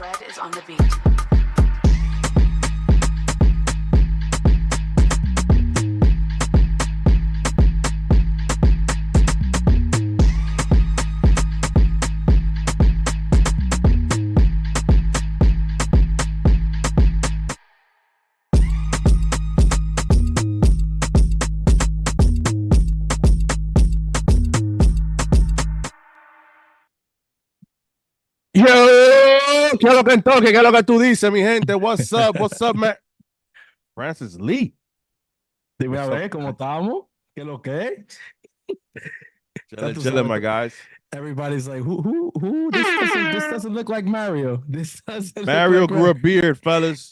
Red is on the beat. Yo, ¿qué es lo que entonces? ¿Qué es lo que tú dices, mi gente? What's up? What's up, man? Francis Lee. Dime a What's up, ver cómo man? estamos. ¿Qué es lo que? Ya Chilling, tú chilling, sabes, my guys. everybody's like, who? This doesn't look like Mario. This doesn't look Mario like grew a beard, fellas.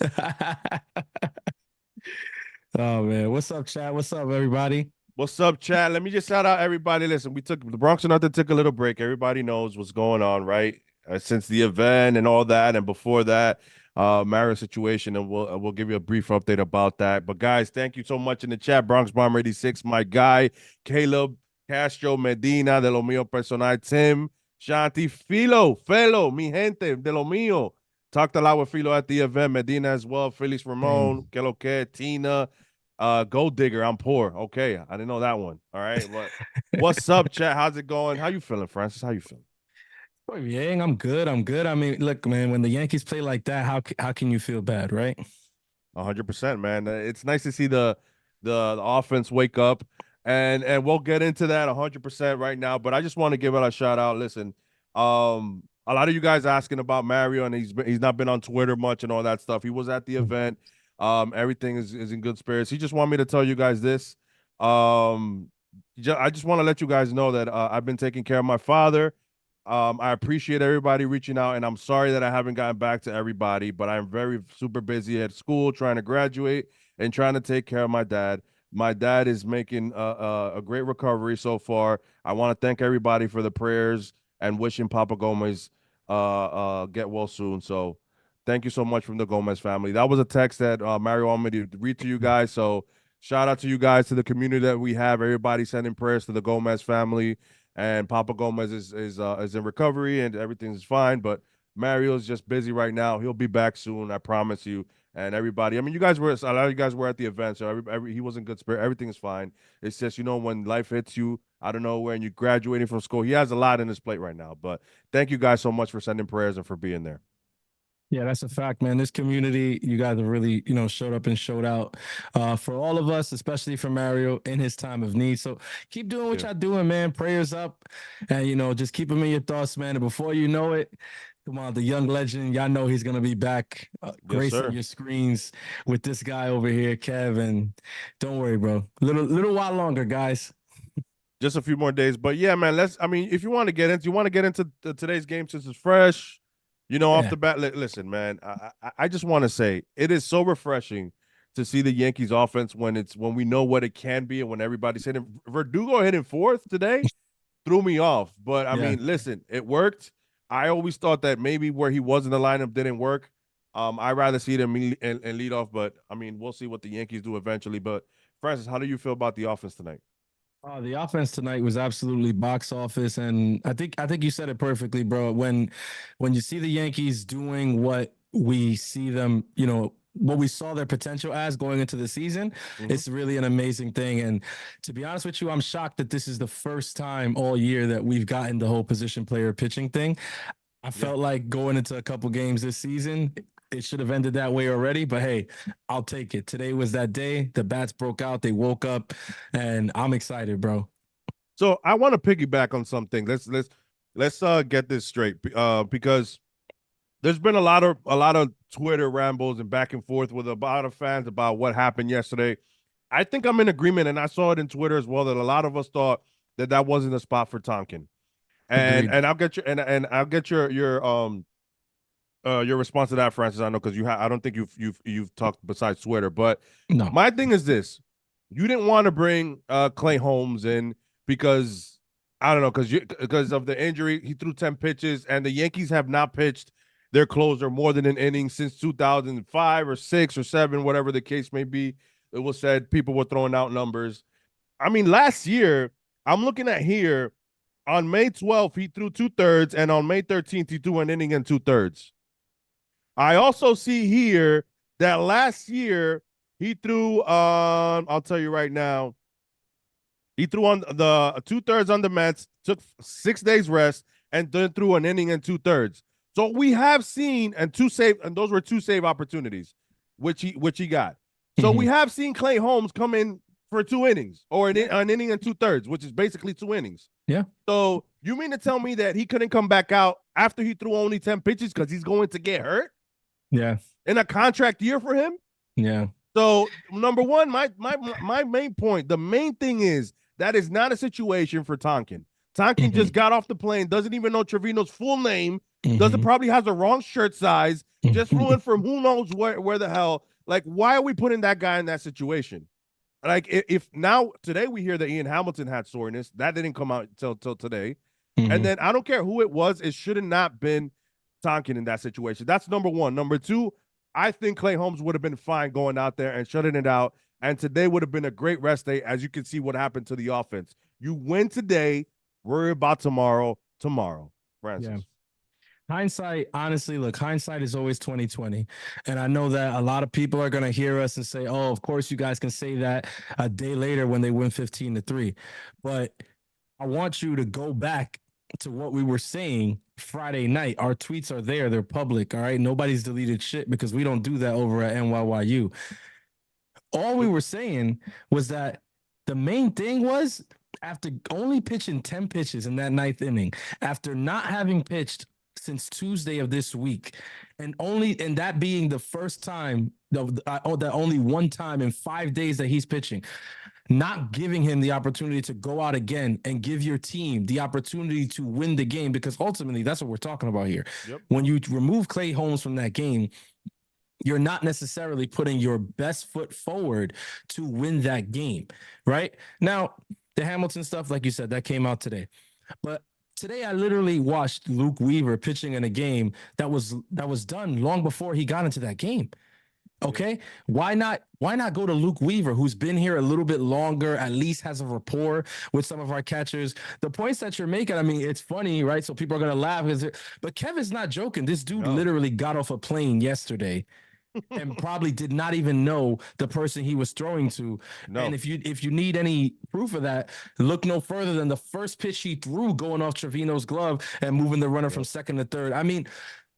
Oh man, what's up, chat? What's up, everybody? What's up, chat? Let me just shout out everybody. Listen, we took the Bronx and Nothing took a little break. Everybody knows what's going on, right? Since the event and all that, and before that, Mario situation, and we'll give you a brief update about that. But guys, thank you so much in the chat. Bronx Bomber 86, my guy, Caleb Castro Medina de lo mío personal, Tim Shanti Filo, mi gente de lo mío. Talked a lot with Filo at the event. Medina as well. Felix Ramon, que lo que, Tina. Gold Digger, I'm poor. Okay, I didn't know that one. All right, but what's up, chat? How's it going? How you feeling, Francis? How you feeling? Oh, yeah, I'm good. I'm good. I mean, look, man, when the Yankees play like that, how can you feel bad, right? 100%, man. It's nice to see the offense wake up, and we'll get into that 100% right now. But I just want to give it a shout out. Listen, a lot of you guys asking about Mario, and he's not been on Twitter much and all that stuff. He was at the event. Everything is in good spirits. He just want me to tell you guys this. I just want to let you guys know that I've been taking care of my father. I appreciate everybody reaching out, and I'm sorry that I haven't gotten back to everybody, but I'm very super busy at school trying to graduate and trying to take care of my dad. My dad is making a great recovery so far. I want to thank everybody for the prayers and wishing Papa Gomez get well soon. So thank you so much from the Gomez family. That was a text that Mario wanted me to read to you guys. So shout out to you guys, to the community that we have. Everybody sending prayers to the Gomez family. And Papa Gomez is in recovery and everything's fine. But Mario's just busy right now. He'll be back soon, I promise you. And everybody, I mean, a lot of you guys were at the event, so he was in good spirit. Everything is fine. It's just, when life hits you out of nowhere and you're graduating from school, he has a lot in his plate right now. But thank you guys so much for sending prayers and for being there. Yeah, that's a fact, man. This community, you guys have really, showed up and showed out for all of us, especially for Mario in his time of need. So keep doing what y'all doing, man. Prayers up, and just keep him in your thoughts, man. And before you know it, come on, the young legend, y'all know he's gonna be back gracing your screens with this guy over here, Kev. And don't worry, bro. Little while longer, guys. Just a few more days, but yeah, man. If you want to get into today's game since it's fresh. Off the bat, listen, man, I just want to say it is so refreshing to see the Yankees offense when we know what it can be and when everybody's hitting. Verdugo hitting fourth today threw me off. But, I mean, listen, it worked. I always thought that maybe where he was in the lineup didn't work. I'd rather see them and lead off. But, I mean, we'll see what the Yankees do eventually. But, Francis, how do you feel about the offense tonight? The offense tonight was absolutely box office, and I think you said it perfectly, bro. When you see the Yankees doing what we see them, what we saw their potential as going into the season, it's really an amazing thing. And to be honest with you, I'm shocked that this is the first time all year that we've gotten the whole position player pitching thing. I felt like going into a couple games this season, it should have ended that way already, but hey, I'll take it. Today was that day. The bats broke out. They woke up, and I'm excited, bro. So I want to piggyback on something. Let's get this straight. Because there's been a lot of Twitter rambles and back and forth with a lot of fans about what happened yesterday. I think I'm in agreement, and I saw it in Twitter as well, that a lot of us thought that wasn't a spot for Tonkin. And I'll get your response to that, Francis. I know because I don't think you've talked besides Twitter, but no. My thing is this: you didn't want to bring Clay Holmes in because I don't know because of the injury. He threw 10 pitches, and the Yankees have not pitched their closer more than an inning since 2005 or 6 or 7, whatever the case may be. It was said people were throwing out numbers. I mean, last year I'm looking at here on May 12th he threw 2/3, and on May 13th he threw an inning and 2/3. I also see here that last year he threw I'll tell you right now, he threw on the 2/3 on the Mets, took 6 days rest, and then threw an inning and 2/3. So we have seen and two save, and those were two save opportunities, which he got. So we have seen Clay Holmes come in for 2 innings or an inning and 2/3, which is basically 2 innings. Yeah. So you mean to tell me that he couldn't come back out after he threw only 10 pitches because he's going to get hurt? Yeah. In a contract year for him? Yeah. So number one, my main point, the main thing is that is not a situation for Tonkin. Tonkin just got off the plane, doesn't even know Trevino's full name, doesn't probably has the wrong shirt size, just flew in from who knows where the hell. Like, why are we putting that guy in that situation? Like, if now today we hear that Ian Hamilton had soreness, that didn't come out till today. And then I don't care who it was, it should have not been Tonkin in that situation. That's number one. Number two, I think Clay Holmes would have been fine going out there and shutting it out. And today would have been a great rest day, as you can see what happened to the offense. You win today, worry about tomorrow, Francis. Yeah. Hindsight, honestly, look, hindsight is always 2020. And I know that a lot of people are going to hear us and say, oh, of course you guys can say that a day later when they win 15-3. But I want you to go back to what we were saying Friday night. Our tweets are there. They're public. All right. Nobody's deleted shit because we don't do that over at NYYU. All we were saying was that the main thing was after only pitching 10 pitches in that ninth inning, after not having pitched since Tuesday of this week, and that being the first time that only one time in 5 days that he's pitching, not giving him the opportunity to go out again and give your team the opportunity to win the game, because ultimately that's what we're talking about here. Yep. When you remove Clay Holmes from that game, you're not necessarily putting your best foot forward to win that game, right? Now, the Hamilton stuff, like you said, that came out today. But today I literally watched Luke Weaver pitching in a game that was done long before he got into that game. Okay, why not go to Luke Weaver, who's been here a little bit longer, at least has a rapport with some of our catchers? The points that you're making, I mean, it's funny, right? So people are gonna laugh, but Kevin's not joking. This dude literally got off a plane yesterday and probably did not even know the person he was throwing to. No. And if you need any proof of that, look no further than the first pitch he threw going off Trevino's glove and moving the runner from second to third. I mean,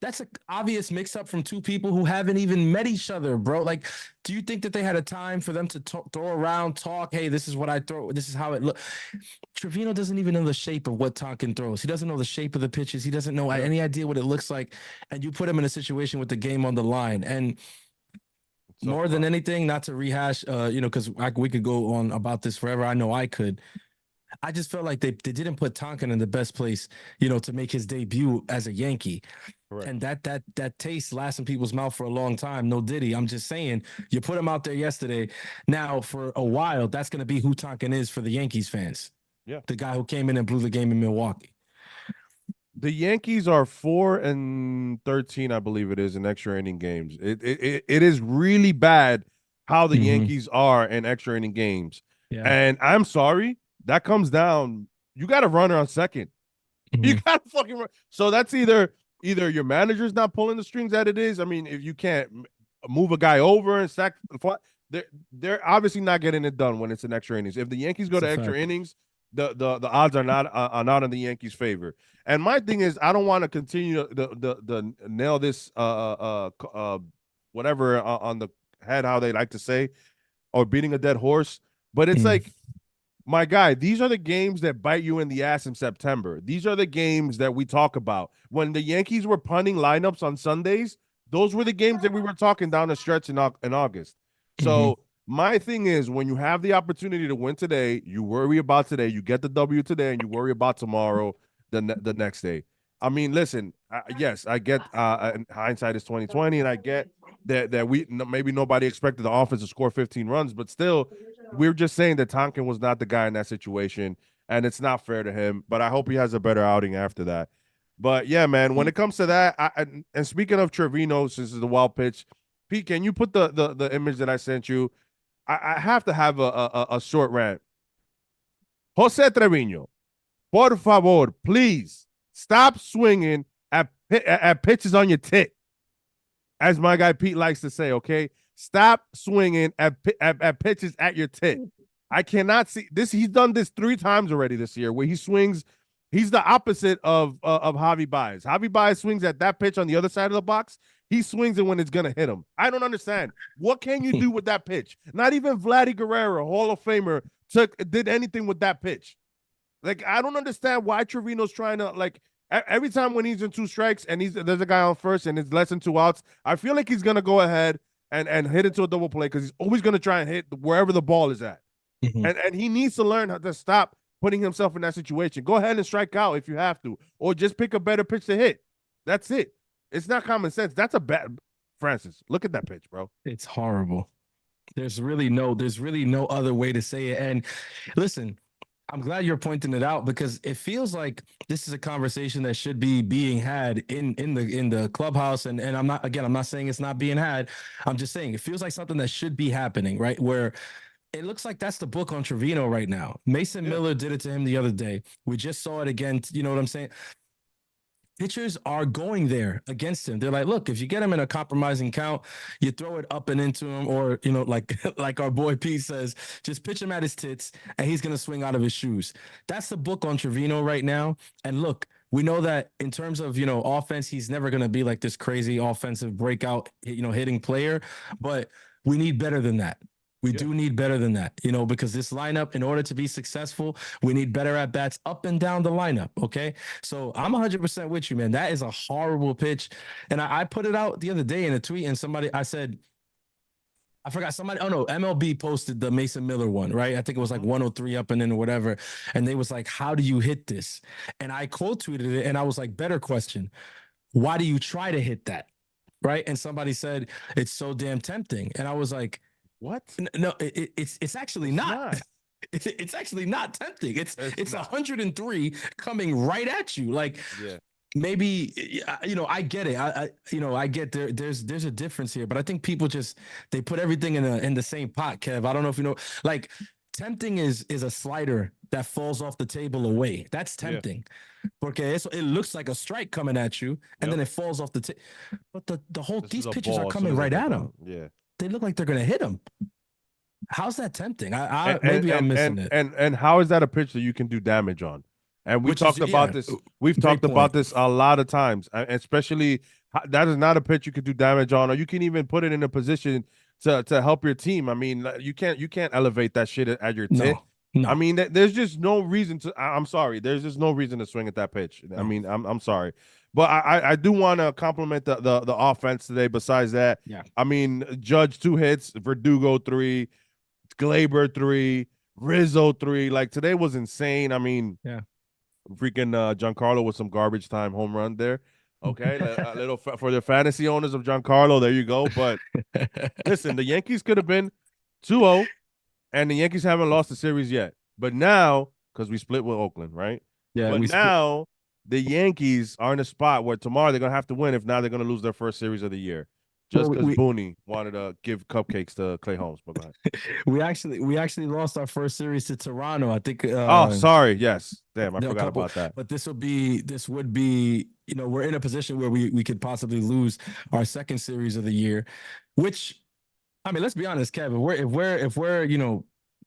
that's an obvious mix-up from two people who haven't even met each other, bro. Like, do you think that they had a time for them to throw around, talk, hey, this is what I throw, this is how it looks? Trevino doesn't even know the shape of what Tonkin throws. He doesn't know the shape of the pitches. He doesn't know any idea what it looks like. And you put him in a situation with the game on the line. And more than anything, not to rehash, because we could go on about this forever. I know I could. I just felt like they didn't put Tonkin in the best place, to make his debut as a Yankee. Correct. And that taste lasts in people's mouth for a long time. No diddy. I'm just saying, you put him out there yesterday. Now, for a while, that's going to be who Tonkin is for the Yankees fans. Yeah. The guy who came in and blew the game in Milwaukee. The Yankees are 4-13, I believe it is, in extra inning games. It is really bad how the Yankees are in extra inning games. Yeah. And I'm sorry, that comes down. You got a runner on second. You got to fucking run. So that's either your manager's not pulling the strings that it is. I mean, if you can't move a guy over and sack, they're obviously not getting it done when it's in extra innings. If the Yankees go to extra innings, the odds are not in the Yankees' favor. And my thing is, I don't want to continue the nail this whatever on the head, how they like to say, or beating a dead horse. But it's like, my guy, these are the games that bite you in the ass in September. These are the games that we talk about. When the Yankees were punting lineups on Sundays, those were the games that we were talking down the stretch in August. So my thing is, when you have the opportunity to win today, you worry about today. You get the W today, and you worry about tomorrow, the next day. I mean, listen, yes, I get hindsight is 2020, and I get that we maybe nobody expected the offense to score 15 runs, but still, we're just saying that Tonkin was not the guy in that situation, and it's not fair to him. But I hope he has a better outing after that. But yeah, man, when it comes to that, and speaking of Trevino, since it's the wild pitch, Pete, can you put the image that I sent you? I have to have a short rant. Jose Trevino, por favor, please stop swinging at pitches on your tick. as my guy Pete likes to say, okay, stop swinging at pitches at your tit. I cannot see this. He's done this 3 times already this year, where he swings. He's the opposite of Javi Baez. Javi Baez swings at that pitch on the other side of the box. He swings it when it's gonna hit him. I don't understand. What can you do with that pitch? Not even Vladdy Guerrero, Hall of Famer, did anything with that pitch. Like, I don't understand why Trevino's trying to, like, every time when he's in 2 strikes and there's a guy on first and it's less than 2 outs, I feel like he's gonna go ahead and hit into a double play because he's always gonna try and hit wherever the ball is at. Mhm. And he needs to learn how to stop putting himself in that situation. Go ahead and strike out if you have to, or just pick a better pitch to hit. That's it. It's not common sense. That's a bad Francis. Look at that pitch, bro. It's horrible. There's really no other way to say it. And listen, I'm glad you're pointing it out because it feels like this is a conversation that should be being had in the clubhouse. And I'm not saying it's not being had. I'm just saying it feels like something that should be happening, right? Where it looks like that's the book on Trevino right now. Mason Miller did it to him the other day. We just saw it again. You know what I'm saying? Pitchers are going there against him. They're like, look, if you get him in a compromising count, you throw it up and into him, or like like our boy Pete says, just pitch him at his tits, and he's gonna swing out of his shoes. That's the book on Trevino right now. And look, we know that in terms of offense, he's never gonna be like this crazy offensive breakout, hitting player, but we need better than that. We do need better than that, because this lineup, in order to be successful, we need better at bats up and down the lineup. Okay. So I'm 100% with you, man. That is a horrible pitch. And I put it out the other day in a tweet, and I said, I forgot somebody. Oh no, MLB posted the Mason Miller one, right? I think it was like 103 up and in or whatever. And they was like, how do you hit this? And I quote tweeted it, and I was like, better question. Why do you try to hit that? Right. And somebody said, it's so damn tempting. And I was like, what? No, it's actually not. It's actually not tempting. It's 103 coming right at you. Like, maybe I get it. I get there's a difference here, but I think people they put everything in the same pot, Kev. I don't know if you know, like, tempting is a slider that falls off the table away. That's tempting. Okay, it looks like a strike coming at you, and then it falls off the table. But these pitches are coming right at him. Yeah. They look like they're going to hit him. How's that tempting? Maybe I'm missing it. And how is that a pitch that you can do damage on? And we talked about this. We've talked about this a lot of times, especially that is not a pitch you could do damage on, or you can even put it in a position to help your team. I mean, you can't elevate that shit at your tit. No. I mean, there's just no reason to. I'm sorry. There's just no reason to swing at that pitch. I mean, I'm sorry. But I do want to compliment the offense today. Besides that, I mean, Judge 2 hits, Verdugo 3, Glaber 3, Rizzo 3. Like, today was insane. I mean, freaking Giancarlo with some garbage time home run there. Okay, a little for the fantasy owners of Giancarlo. There you go. But listen, the Yankees could have been 2-0, and the Yankees haven't lost the series yet. But now, because we split with Oakland, right? Yeah. But now the Yankees are in a spot where tomorrow they're going to have to win. If not, they're going to lose their first series of the year. Just because Boone wanted to give cupcakes to Clay Holmes. But go ahead. we actually lost our first series to Toronto. I think. Sorry. Yes. Damn, I forgot about that. But this would be, we're in a position where we could possibly lose our second series of the year, which, I mean, let's be honest, Kevin. If we're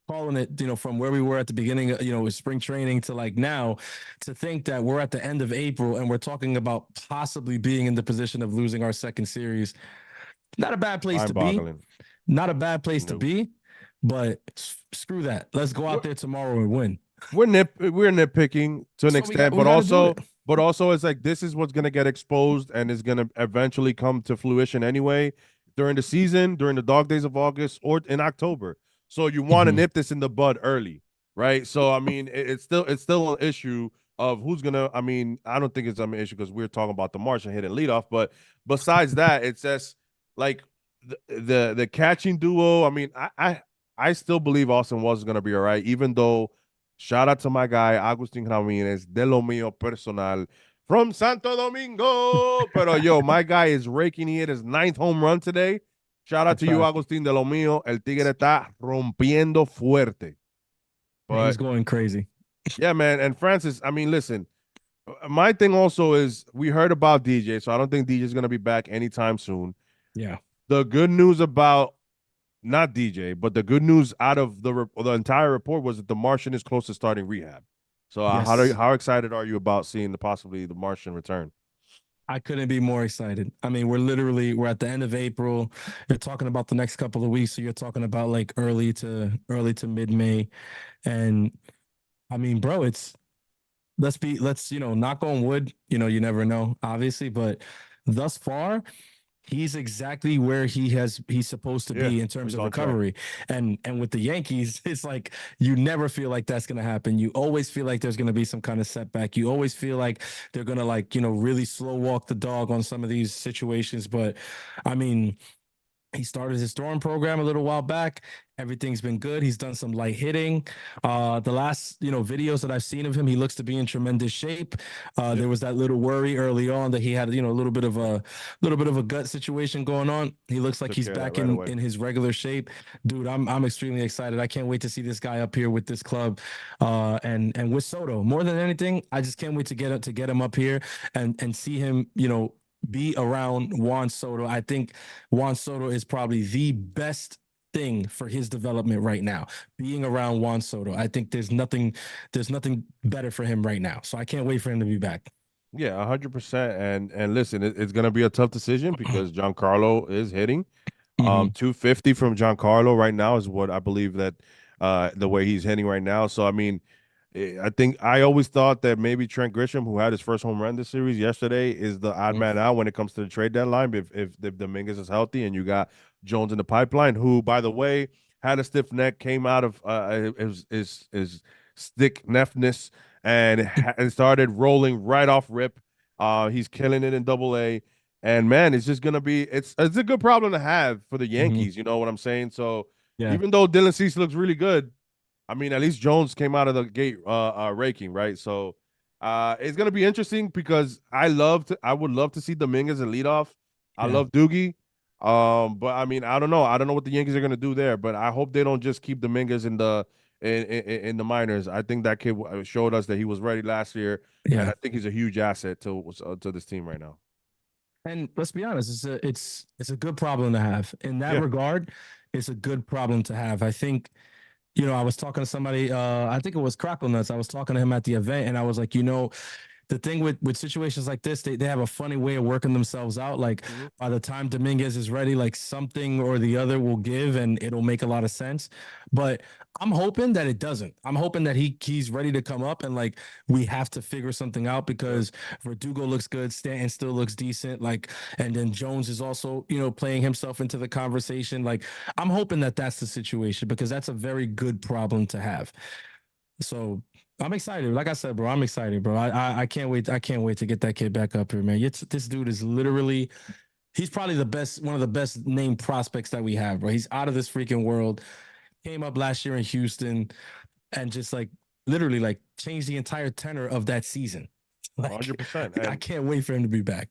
calling it, from where we were at the beginning, with spring training to like now, to think that we're at the end of April and we're talking about possibly being in the position of losing our second series, not a bad place to be. Not a bad place to be, but screw that. Let's go out there tomorrow and win. We're nitpicking to an extent, but also it's like this is what's gonna get exposed and is gonna eventually come to fruition anyway during the season, during the dog days of August or in October. So you want to nip this in the bud early, right? So I mean, it's still an issue of who's gonna. I mean, I don't think it's an issue because we're talking about the Martian hitting leadoff, but besides that, it's just like the catching duo. I mean, I still believe Austin Wells is gonna be all right, even though shout out to my guy Agustin Ramirez de lo mío personal from Santo Domingo. Pero yo, my guy is raking. He hit his 9th home run today. Shout out to you, Agustín de lo mío. El Tigre está rompiendo fuerte. But he's going crazy. Yeah, man. And Francis, I mean, listen, my thing also is we heard about DJ, so I don't think DJ is going to be back anytime soon. Yeah. The good news about not DJ, but the good news out of the entire report was that the Martian is close to starting rehab. So Yes. how excited are you about seeing possibly the Martian return? I couldn't be more excited. I mean, we're at the end of April. You're talking about the next couple of weeks, so you're talking about like early to mid May, and I mean, bro, it's let's knock on wood. You never know, obviously, but thus far, he's exactly where he's supposed to Yeah, be in terms he's of on track. recovery. And with the Yankees, it's like you never feel like that's gonna happen. You always feel like there's gonna be some kind of setback. You always feel like they're gonna like, really slow walk the dog on some of these situations. But I mean, he started his throwing program a little while back. Everything's been good. He's done some light hitting. The last, videos that I've seen of him, he looks to be in tremendous shape. Yep, There was that little worry early on that he had, a little bit of a gut situation going on. He looks like took he's care of that back right in away. in his regular shape. Dude, I'm extremely excited. I can't wait to see this guy up here with this club, and with Soto. More than anything, I just can't wait to get him up here and see him, be around Juan Soto. I think Juan Soto is probably the best thing for his development right now. Being around Juan Soto, I think there's nothing better for him right now. So I can't wait for him to be back. Yeah, 100%. And listen, it's gonna be a tough decision because Giancarlo is hitting. Hmm. 250 from Giancarlo right now is what I believe that the way he's hitting right now. So I mean, I think I always thought that maybe Trent Grisham, who had his first home run this series yesterday, is the odd man out when it comes to the trade deadline. If Dominguez is healthy and you got Jones in the pipeline, who by the way had a stiff neck, came out of his stick neftness and started rolling right off rip. He's killing it in Double A. And man, it's just gonna be it's a good problem to have for the Hmm. Yankees. You know what I'm saying? So Yeah, even though Dylan Cease looks really good, I mean, at least Jones came out of the gate raking, right? So it's gonna be interesting because I would love to see Dominguez and leadoff. I yeah, love Doogie. But I mean, I don't know. I don't know what the Yankees are gonna do there, but I hope they don't just keep Dominguez in the minors. I think that kid showed us that he was ready last year, and yeah. I think he's a huge asset to this team right now. And let's be honest, it's a good problem to have. In that Yeah. regard, it's a good problem to have. I think, I was talking to somebody, I think it was Crackle Nuts. I was talking to him at the event, and I was like, the thing with situations like this, they have a funny way of working themselves out. Like Mhm. by the time Dominguez is ready, like something or the other will give and it'll make a lot of sense. But I'm hoping that it doesn't. I'm hoping that he's ready to come up and like we have to figure something out Yep. because Verdugo looks good, Stanton still looks decent, like, and then Jones is also playing himself into the conversation. Like I'm hoping that that's the situation because that's a very good problem to have. So I'm excited. Like I said, bro, I'm excited, bro. I can't wait. I can't wait to get that kid back up here, man. This dude is literally, he's probably the best, one of the best named prospects that we have, bro. He's out of this freaking world. Came up last year in Houston and just like literally like changed the entire tenor of that season. Like 100%. I can't wait for him to be back.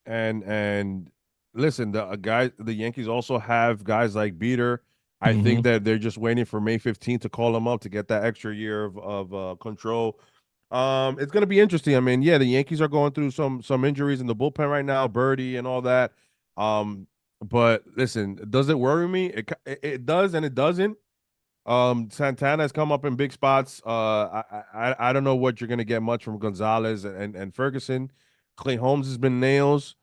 And listen, the Yankees also have guys like Beater. I think Hmm. that they're just waiting for May 15th to call him up to get that extra year of control. It's gonna be interesting. I mean, yeah, the Yankees are going through some injuries in the bullpen right now, Birdie and all that. Um, but listen, does it worry me? It does and it doesn't. Santana has come up in big spots. I don't know what you're gonna get much from Gonzalez and Ferguson. Clay Holmes has been nails.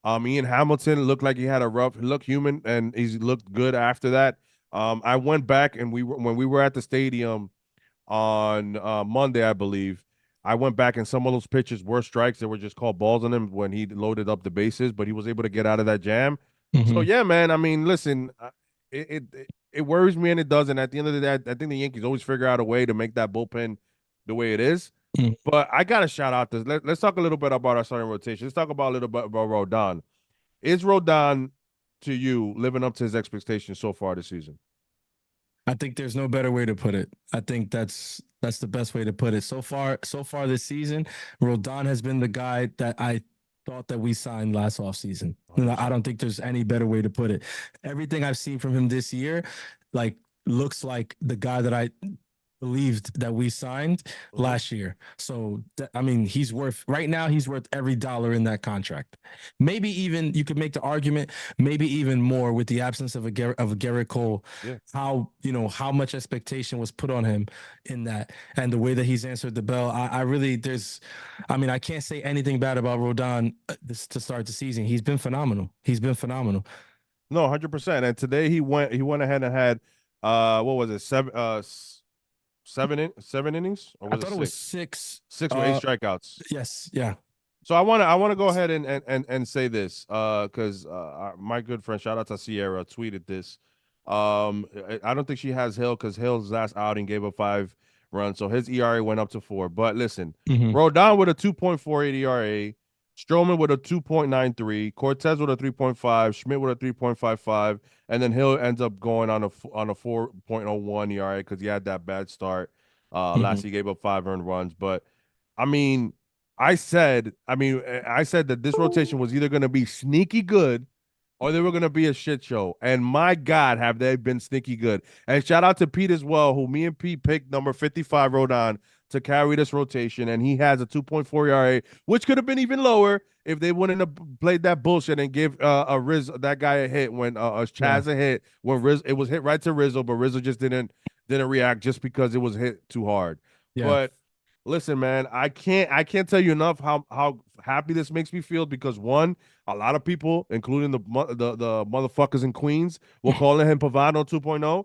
Ian Hamilton looked like he had a rough look human, and he's looked good after that. I went back and when we were at the stadium on Monday, I believe. I went back and some of those pitches were strikes that were just called balls on him when he loaded up the bases, but he was able to get out of that jam. So Hmm. yeah, man. I mean, listen, it worries me and it doesn't. At the end of the day, I think the Yankees always figure out a way to make that bullpen the way it is. But I gotta shout out this. Let's talk a little bit about our starting rotation. Let's talk about a little bit about Rodon. Is Rodon to you living up to his expectations so far this season? I think there's no better way to put it. I think that's the best way to put it. So far this season, Rodon has been the guy that I thought that we signed last offseason. I 100%. don't think there's any better way to put it. Everything I've seen from him this year, like looks like the guy that I believed that we signed Mhm. last year. So I mean, he's worth right now. He's worth every dollar in that contract. Maybe even you could make the argument, maybe even more with the absence of a Garrett Cole. Yeah. How how much expectation was put on him in that, and the way that he's answered the bell. I really I mean, I can't say anything bad about Rodon this to start the season. He's been phenomenal. He's been phenomenal. No, 100%. And today he went ahead and had what was it? Seven innings, or I was it thought it was six? six. Six with eight strikeouts. Yes, yeah. So I want to go ahead and say this because my good friend, shout out to Sierra, tweeted this. I don't think she has Hill because Hill's last outing gave up 5 runs, so his ERA went up to 4. But listen, Hmm. Rodon with a 2.48 ERA, Stroman with a 2.93, Cortez with a 3.5, Schmidt with a 3.55, and then Hill ends up going on a 4.01 ERA because he had that bad start. Hmm. Last he gave up 5 earned runs, but I mean. I said that this rotation was either going to be sneaky good or they were going to be a shit show. And my God, have they been sneaky good. And shout out to Pete as well, who me and Pete picked number 55 Rodon to carry this rotation. And he has a 2.4 ERA, which could have been even lower if they wouldn't have played that bullshit and give a that guy a hit when Yeah, Chaz a hit when it was hit right to Rizzo, but Rizzo just didn't react just because it was hit too hard. yeah, But listen, man, I can't tell you enough how happy this makes me feel because one, a lot of people, including the motherfuckers in Queens, will call him Pavano 2.0.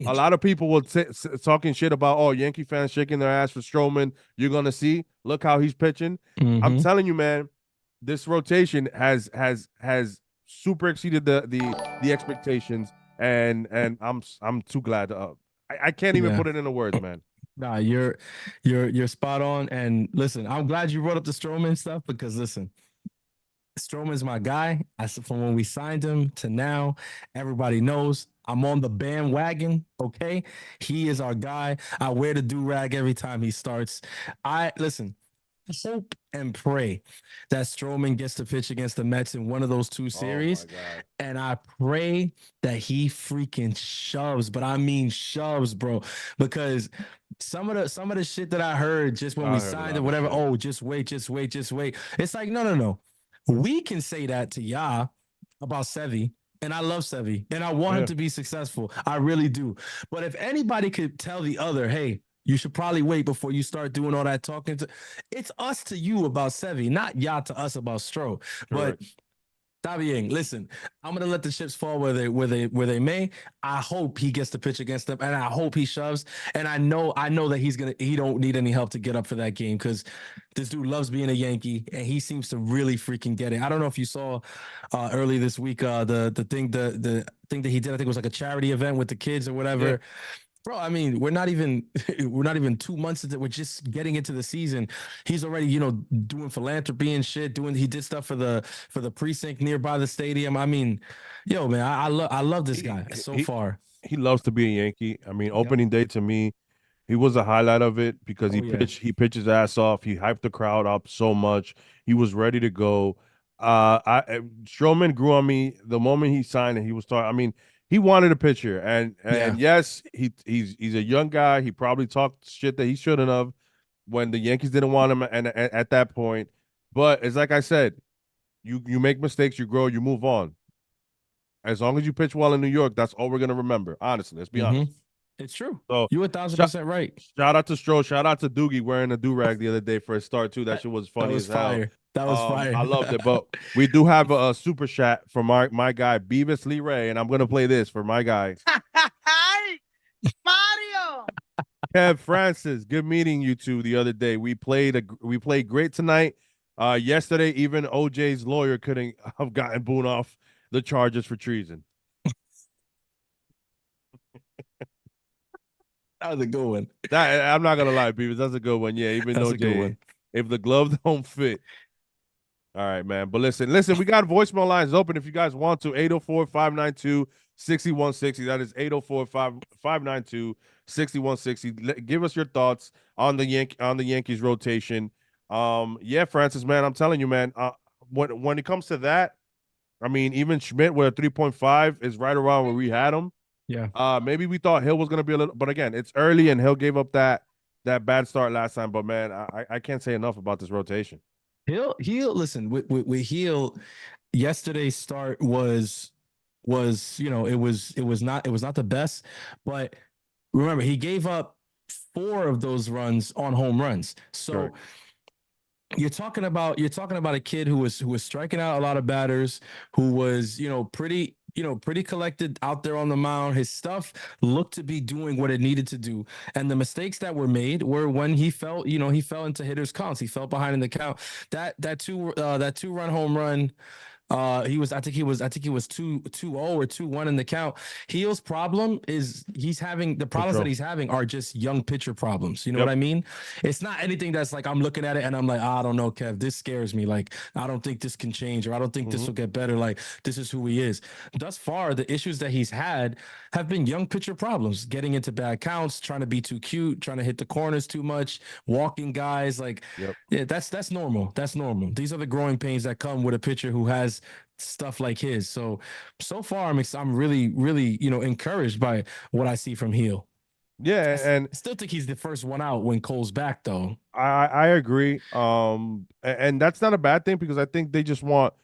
A lot of people will talking shit about Yankee fans shaking their ass for Stroman. You're gonna see. Look how he's pitching. I'm hmm, telling you, man, this rotation has super exceeded the expectations, and I'm too glad. I can't even yeah. put it into words, man. Nah, you're spot on. And listen, I'm glad you brought up the Stroman stuff because listen, Stroman's my guy. From when we signed him to now, everybody knows I'm on the bandwagon. Okay, he is our guy. I wear the do rag every time he starts. I listen. Hope and pray that Stroman gets to pitch against the Mets in one of those two Oh series. my God. And I pray that he freaking shoves, but I mean shoves, bro. Because some of the shit that I heard just when we I heard a signed it, lot of whatever, shit. oh, just wait, just wait, just wait. It's like, no, no, no. We can say that to Ya about Sevy. And I love Sevy. And I want him Yeah. to be successful. I really do. But if anybody could tell the other, hey, you should probably wait before you start doing all that talking. It's us to you about Sevy, not Ya to us about Stro. But Correct. Está bien. Listen, I'm gonna let the chips fall where they may. I hope he gets to pitch against them, and I hope he shoves. And I know that he don't need any help to get up for that game because this dude loves being a Yankee, and he seems to really freaking get it. I don't know if you saw early this week the thing that he did. I think it was like a charity event with the kids or Yeah. whatever. Bro, I mean, we're not even we're not even 2 months into, we're just getting into the season. He's already, doing philanthropy and shit. He did stuff for the precinct nearby the stadium. I mean, yo, man, I love this He guy so he far. he loves to be a Yankee. I mean, Yep. opening day to me, he was a highlight of it because Oh yeah. he pitched his ass off. He hyped the crowd up so much. He was ready to go. Stroman grew on me the moment he signed and he was talking. I mean, he wanted a pitcher, and Yeah. yes, he's a young guy. He probably talked shit that he shouldn't have when the Yankees didn't want him, and at that point. But it's like I said, you make mistakes, you grow, you move on. As long as you pitch well in New York, that's all we're gonna remember. Honestly, let's be Hmm. honest. It's true. So You a thousand shout, percent right. shout out to Stroh, shout out to Doogie wearing a do rag the other day for a start too. That That, shit was that funny was as hell. fire. That was fire. I loved it. But we do have a super chat from my guy Beavis Lee Ray, and I'm gonna play this for my guy Hi, Mario. Kev Francis. Good meeting you two the other day. We played great tonight. Yesterday, even OJ's lawyer couldn't have gotten Boone off the charges for treason. That was a good one. That I'm not gonna lie, Beavis. That's a good one. Yeah, even That's though a good Jay, one. if the glove don't fit. All right, man. But listen, we got voicemail lines open if you guys want to. 804-592-6160. That is 804-592-6160. Give us your thoughts on the Yankees rotation. Yeah, Francis, man, I'm telling you, man. When it comes to that, I mean, even Schmidt with a 3.5 is right around where we had him. Yeah. Maybe we thought Hill was gonna be a little, but again, it's early and Hill gave up that bad start last time. But man, I can't say enough about this rotation. He'll listen with Heal. Yesterday's start was it was not the best, but remember he gave up 4 of those runs on home runs. So Correct. you're talking about a kid who was striking out a lot of batters, who was pretty collected out there on the mound. His stuff looked to be doing what it needed to do, and the mistakes that were made were when he fell into hitters counts. He fell behind in the count. That 2-run home run. I think he was 2-0 or 2-1 in the count. Heel's problem is the problems that Control. he's having are just young pitcher problems. You know what Yep. I mean? It's not anything that's like I'm looking at it and I'm like, I don't know, Kev, this scares me. Like, I don't think this can change, or I don't think this will get better. Like, this is who he is. Thus far, the issues that he's had have been young pitcher problems, getting into bad counts, trying to be too cute, trying to hit the corners too much, walking guys. Like, Yep. yeah, that's normal. That's normal. These are the growing pains that come with a pitcher who has stuff like his. So far, I'm really, really, encouraged by what I see from Heel. Yeah, and I still think he's the first one out when Cole's back, though. I agree. And that's not a bad thing because I think they just want.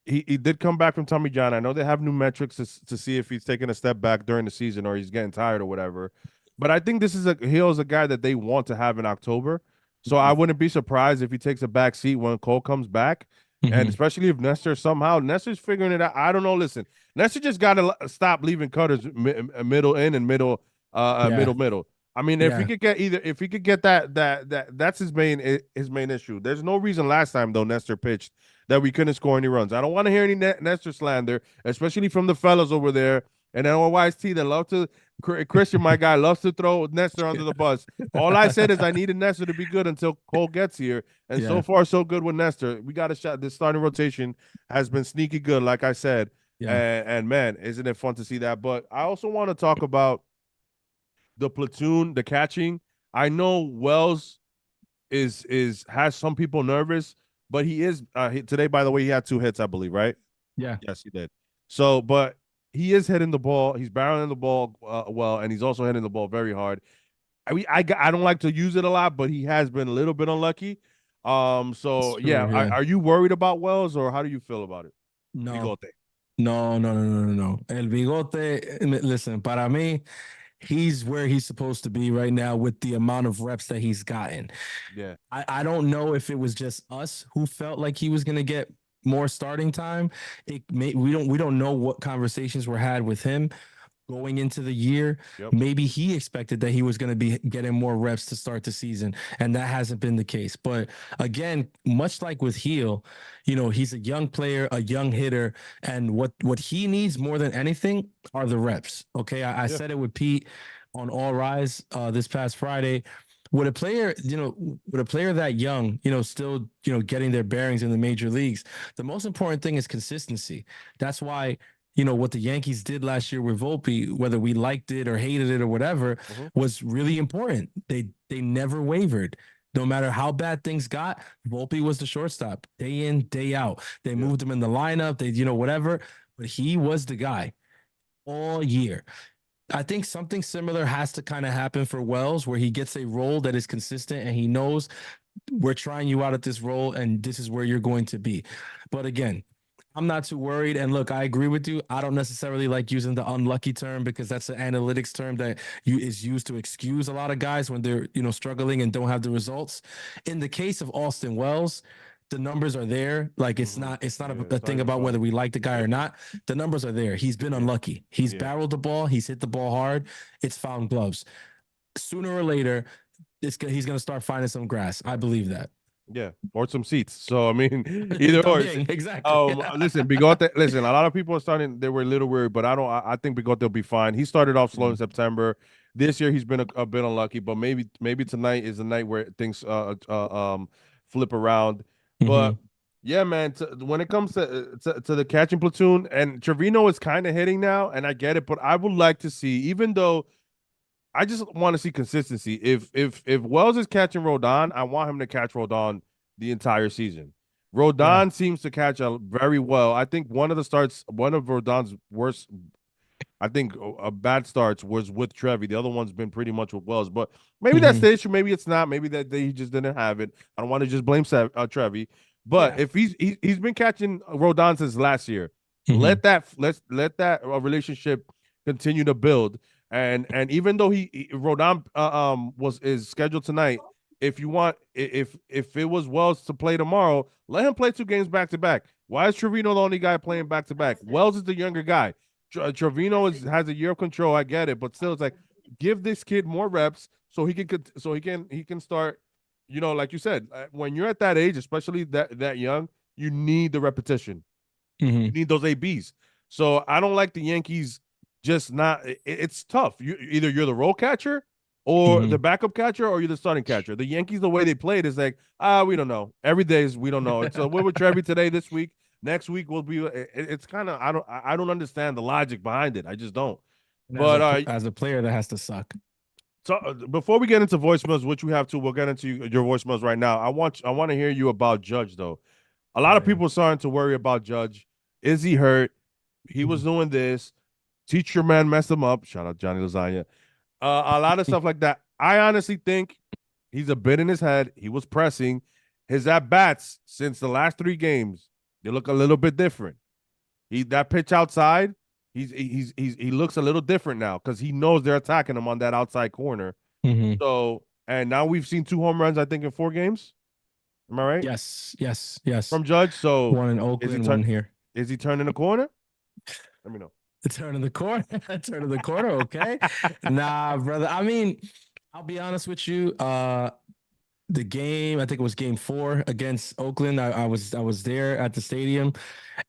He did come back from Tommy John. I know they have new metrics to see if he's taking a step back during the season or he's getting tired or whatever. But I think Hill's a guy that they want to have in October. So I wouldn't be surprised if he takes a back seat when Cole comes back. And especially if Nestor's figuring it out. I don't know. Listen, Nestor just got to stop leaving cutters middle in and middle, Yeah. middle. I mean, Yeah. if he could get that's his main issue. There's no reason last time though Nestor pitched that we couldn't score any runs. I don't want to hear any Nestor slander, especially from the fellas over there. And then YST that love to Christian, my guy, loves to throw Nestor under the bus. All I said is I needed Nestor to be good until Cole gets here. And so Yeah. far, so good with Nestor. We got a shot. This starting rotation has been sneaky good, like I said. Yeah. And man, isn't it fun to see that? But I also want to talk about the platoon, the catching. I know Wells has some people nervous, but he is today. By the way, he had 2 hits, I believe, right? Yeah. Yes, he did. So, but he is hitting the ball. He's barreling the ball well, and he's also hitting the ball very hard. I don't like to use it a lot, but he has been a little bit unlucky. It's So yeah, true. Yeah. are you worried about Wells, or how do you feel about it? No. Bigote. No, no, no, no, no, no. El Bigote, listen, para mí, he's where he's supposed to be right now with the amount of reps that he's gotten. Yeah. I don't know if it was just us who felt like he was going to get more starting time. We don't know what conversations were had with him going into the year. Yep. Maybe he expected that he was going to be getting more reps to start the season, and that hasn't been the case. But again, much like with Heel, he's a young player, a young hitter, and what he needs more than anything are the reps. Okay, I said it with Pete on All Rise this past Friday. With a player, that young, still, getting their bearings in the major leagues, the most important thing is consistency. That's why, what the Yankees did last year with Volpe, whether we liked it or hated it or whatever, was really important. They never wavered. No matter how bad things got, Volpe was the shortstop, day in, day out. They moved him in the lineup, they, whatever, but he was the guy all year. I think something similar has to kind of happen for Wells, where he gets a role that is consistent and he knows we're trying you out at this role and this is where you're going to be. But again, I'm not too worried. And look, I agree with you. I don't necessarily like using the unlucky term because that's an analytics term that is used to excuse a lot of guys when they're, struggling and don't have the results. In the case of Austin Wells, the numbers are there. Like it's not a thing about whether we like the guy or not. The numbers are there. He's been unlucky. He's barreled the ball. He's hit the ball hard. It's found gloves. Sooner or later, he's going to start finding some grass. I believe that. Yeah, or some seats. So I mean, either or. Exactly. Listen, Bigote. Listen, a lot of people are starting. They were a little worried, but I think Bigote will be fine. He started off slow in September. This year he's been a bit unlucky, but maybe tonight is the night where things flip around. But yeah, man. When it comes to the catching platoon, and Trevino is kind of hitting now, and I get it, but I would like to see, even though I just want to see consistency. If Wells is catching Rodon, I want him to catch Rodon the entire season. Rodon seems to catch very well. I think one of Rodon's worst I think bad starts was with Trevi. The other one's been pretty much with Wells. But maybe that's the issue. Maybe it's not. Maybe that he just didn't have it. I don't want to just blame Trevi. But if he's been catching Rodon since last year, let that relationship continue to build. And even though Rodon is scheduled tonight, if you want, if it was Wells to play tomorrow, let him play 2 games back to back. Why is Trevino the only guy playing back to back? Wells is the younger guy. Trevino has a year of control. I get it, but still, it's like give this kid more reps so he can start. You know, like you said, when you're at that age, especially that young, you need the repetition. You need those ABs. So I don't like the Yankees just not. It's tough. Either you're the role catcher or the backup catcher, or you're the starting catcher. The Yankees, the way they played is like, we don't know. Every day is we don't know. So we're with Trevi today, this week. Next week will be. It's kind of I don't understand the logic behind it. I just don't. But as a player, that has to suck. So before we get into voicemails, which we have to, we'll get into your voicemails right now. I want to hear you about Judge though. A lot of people are starting to worry about Judge. Is he hurt? He was doing this. Teacher man messed him up. Shout out Johnny Lasagna. A lot of stuff like that. I honestly think he's a bit in his head. He was pressing. His at bats since the last 3 games, they look a little bit different. That pitch outside, he looks a little different now because he knows they're attacking him on that outside corner. So, and now we've seen 2 home runs, I think, in 4 games. Am I right? Yes. From Judge. So one in Oakland, one here. Is he turning the corner? Let me know. The turn of the corner. Turn of the corner. Okay. Nah, brother. I mean, I'll be honest with you. The game, I think it was game 4 against Oakland. I was there at the stadium,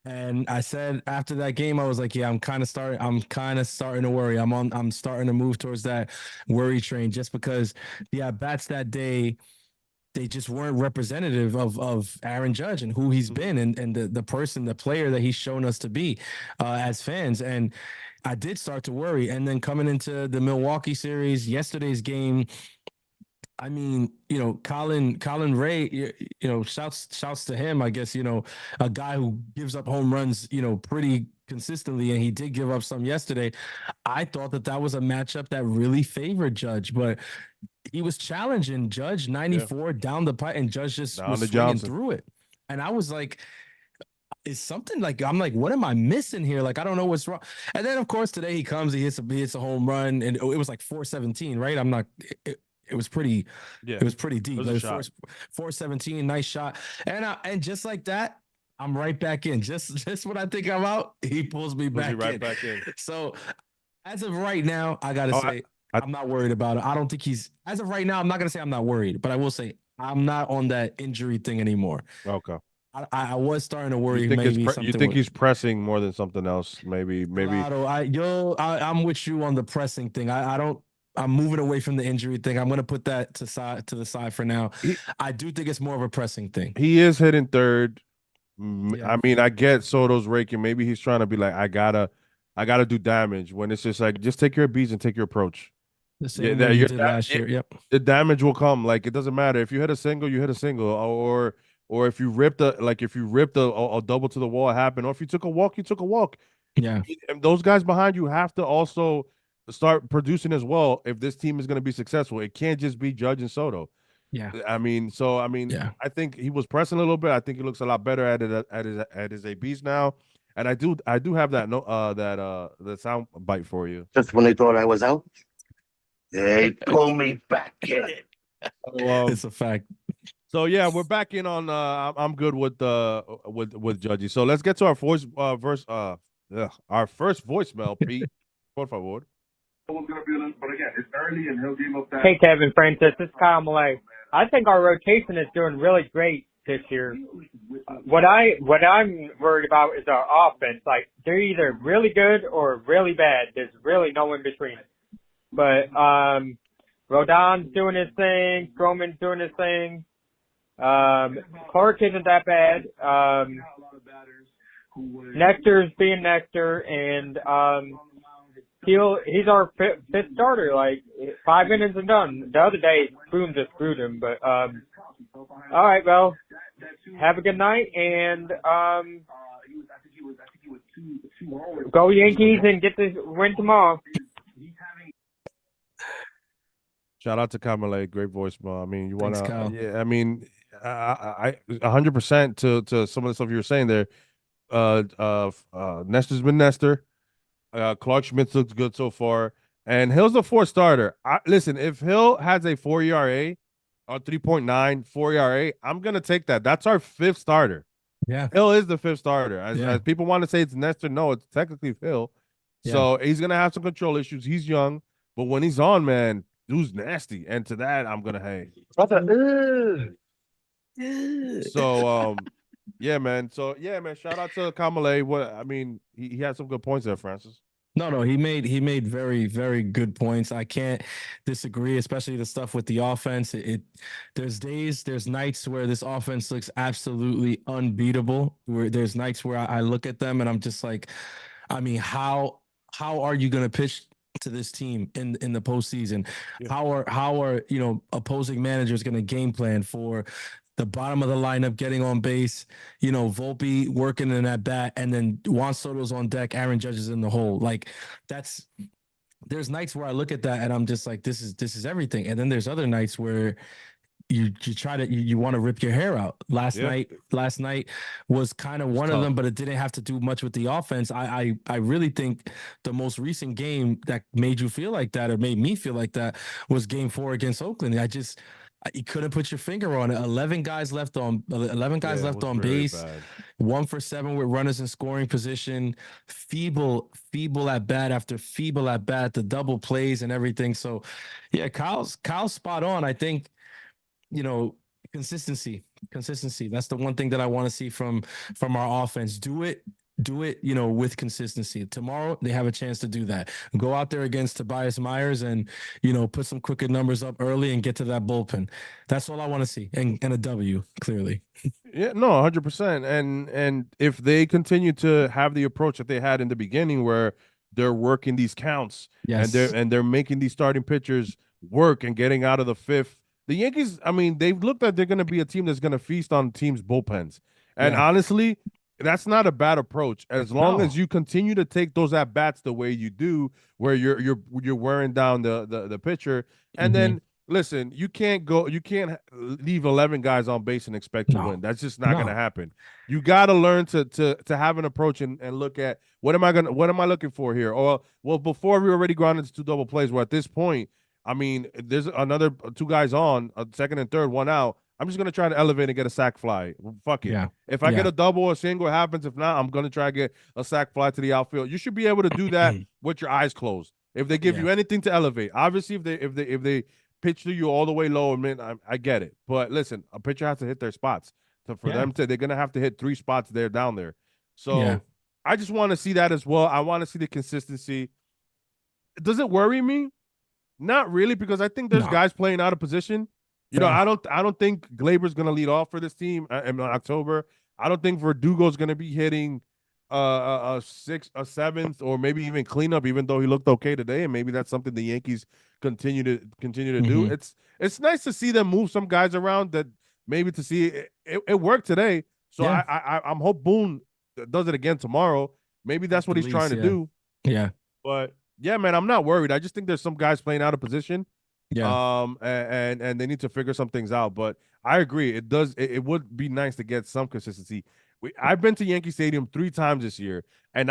and I said after that game, I was like, yeah, I'm kind of starting to worry. I'm starting to move towards that worry train just because the at bats that day, they just weren't representative of Aaron Judge and who he's been and the player that he's shown us to be as fans. And I did start to worry. And then coming into the Milwaukee series, yesterday's game, I mean, you know, Colin Ray, you know, shouts to him, I guess, you know, a guy who gives up home runs, you know, pretty consistently, and he did give up some yesterday. I thought that was a matchup that really favored Judge, but he was challenging Judge 94 down the pipe, and Judge just was swinging through it. And I was like, is something like, I'm like, what am I missing here? Like, I don't know what's wrong. And then, of course, today he comes, he hits a home run, and it was like 417, right? I'm not. It was pretty. Yeah, it was pretty deep. It was 417, nice shot, and just like that, I'm right back in. Just when I think I'm out, he pulls me back in. So, as of right now, I gotta say, I'm not worried about it. I don't think he's, as of right now, I'm not gonna say I'm not worried, but I will say I'm not on that injury thing anymore. Okay. I was starting to worry. You think he's pressing more than something else? Maybe. I'm with you on the pressing thing. I'm moving away from the injury thing. I'm going to put that to the side for now. I do think it's more of a pressing thing. He is hitting third. Yeah. I mean, I get Soto's raking. Maybe he's trying to be like, I gotta do damage. When it's just like, just take your beats and take your approach. The same way you did last year. Yep. The damage will come. Like, it doesn't matter if you hit a single, you hit a single, or if you ripped a double to the wall, it happened. Or if you took a walk, you took a walk. Yeah. And those guys behind you have to also start producing as well if this team is going to be successful. It can't just be Judge and Soto. Yeah. I mean, I think he was pressing a little bit. I think he looks a lot better at his ABs now. And I do have the sound bite for you. Just when they thought I was out, they pull me back in. It's a fact. So yeah, we're back in on. I'm good with Judgy. So let's get to our first voicemail. Pete, por favor. But again, it's early and he'll give up that. Hey, Kevin Francis, this is Kyle Malay. I think our rotation is doing really great this year. What I'm worried about is our offense. Like, they're either really good or really bad. There's really no in between. But Rodon's doing his thing. Stroman's doing his thing. Clark isn't that bad. Nectar's being Nectar, and he's our fifth starter. Like, 5 innings and done. The other day, Boone just screwed him. But all right, well, have a good night, and Go Yankees and get the win tomorrow. Shout out to Kamale, great voicemail. I mean, you want Thanks, to, Kyle. yeah. I mean, I 100% to some of the stuff you were saying there. Nestor's been Nestor. Clark Schmidt looks good so far, and Hill's the fourth starter. Listen, if Hill has a 4 ERA or 3.9 4 ERA, I'm gonna take that. That's our fifth starter. Yeah. Hill is the fifth starter. As Yeah. people want to say it's Nestor, no, it's technically Hill. So he's gonna have some control issues. He's young, but when he's on, man, dude's nasty. And to that, I'm gonna hate. So yeah, man. So yeah, man. Shout out to Kamale. What I mean, he had some good points there, Francis. No, he made very, very good points. I can't disagree, especially the stuff with the offense. There's nights where this offense looks absolutely unbeatable. Where there's nights where I look at them and I'm just like, I mean, how are you gonna pitch to this team in the postseason? Yeah. How are opposing managers gonna game plan for the bottom of the lineup getting on base, Volpe working in that bat, and then Juan Soto's on deck, Aaron Judge is in the hole. Like there's nights where I look at that and I'm just like, this is everything. And then there's other nights where you try to you want to rip your hair out. Last night was kind of one of them, but it didn't have to do much with the offense. I really think the most recent game that made you feel like that or made me feel like that was Game 4 against Oakland. You couldn't put your finger on it. 11 guys left on base. Bad. 1 for 7 with runners in scoring position. Feeble at bat after feeble at bat. The double plays and everything. So, yeah, Kyle's spot on. I think, consistency. That's the one thing that I want to see from our offense. Do it, with consistency. Tomorrow, they have a chance to do that. Go out there against Tobias Myers and, put some crooked numbers up early and get to that bullpen. That's all I want to see. And a W, clearly. Yeah, no, 100%. And if they continue to have the approach that they had in the beginning where they're working these counts Yes. and they're making these starting pitchers work and getting out of the fifth, the Yankees, I mean, they've looked like they're going to be a team that's going to feast on teams' bullpens. And honestly, that's not a bad approach as long as you continue to take those at bats the way you do, where you're wearing down the pitcher. And then listen, you can't leave 11 guys on base and expect to win. That's just not going to happen. You got to learn to have an approach and look at what am I looking for here? Or well, before we already gone into 2 double plays, where at this point, I mean, there's another 2 guys on, second and third, 1 out. I'm just going to try to elevate and get a sack fly. Fuck it. Yeah. If I get a double or single, it happens. If not, I'm going to try to get a sack fly to the outfield. You should be able to do that with your eyes closed. If they give you anything to elevate, obviously, if they pitch to you all the way low, I get it. But listen, a pitcher has to hit their spots. So for them they're going to have to hit 3 spots down there. So I just want to see that as well. I want to see the consistency. Does it worry me? Not really, because I think there's guys playing out of position. I don't think Glaber's going to lead off for this team in October. I don't think Verdugo's going to be hitting a 6th, a 7th, or maybe even cleanup, even though he looked okay today. And maybe that's something the Yankees continue to do. It's nice to see them move some guys around that maybe to see it worked today. So I'm hope Boone does it again tomorrow. Maybe that's what he's trying to do. Yeah. But yeah, man, I'm not worried. I just think there's some guys playing out of position. Yeah. And they need to figure some things out. But I agree. It would be nice to get some consistency. I've been to Yankee Stadium 3 times this year, and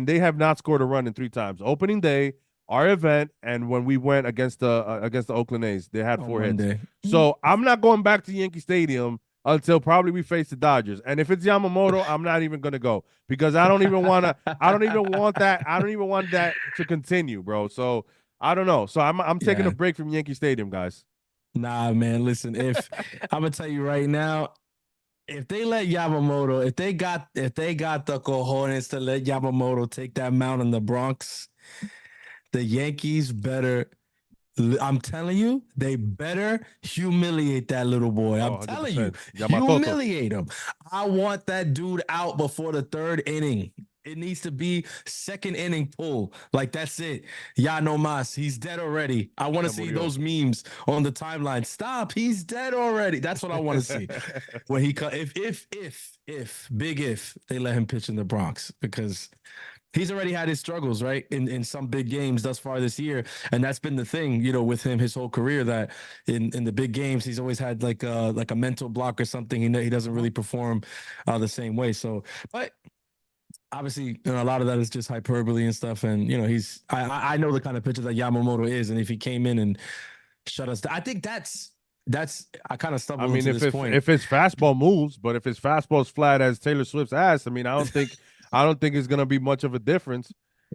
they have not scored a run in 3 times. Opening day, our event, and when we went against the Oakland A's, they had 4 hits. So I'm not going back to Yankee Stadium until probably we face the Dodgers. And if it's Yamamoto, I'm not even gonna go, because I don't even want that to continue, bro. So I don't know. So I'm taking a break from Yankee Stadium, guys. Nah, man. Listen, if I'm gonna tell you right now, if they let Yamamoto, if they got the cojones to let Yamamoto take that mound in the Bronx, the Yankees better. I'm telling you, they better humiliate that little boy. I'm telling you, humiliate him. I want that dude out before the 3rd inning. It needs to be 2nd inning pull. Like, that's it. Ya no mas. He's dead already. I want to see those memes on the timeline. Stop. He's dead already. That's what I want to see. When he if they let him pitch in the Bronx, because He's already had his struggles, right, in some big games thus far this year, and that's been the thing, with him his whole career. That in the big games, he's always had like a mental block or something. He doesn't really perform the same way. So, but obviously, a lot of that is just hyperbole and stuff. And I know the kind of pitcher that Yamamoto is, and if he came in and shut us down, I think that's I kind of I stumbled mean, into this point. if his fastball moves, but if his fastball's flat as Taylor Swift's ass, I mean, I don't think it's gonna be much of a difference.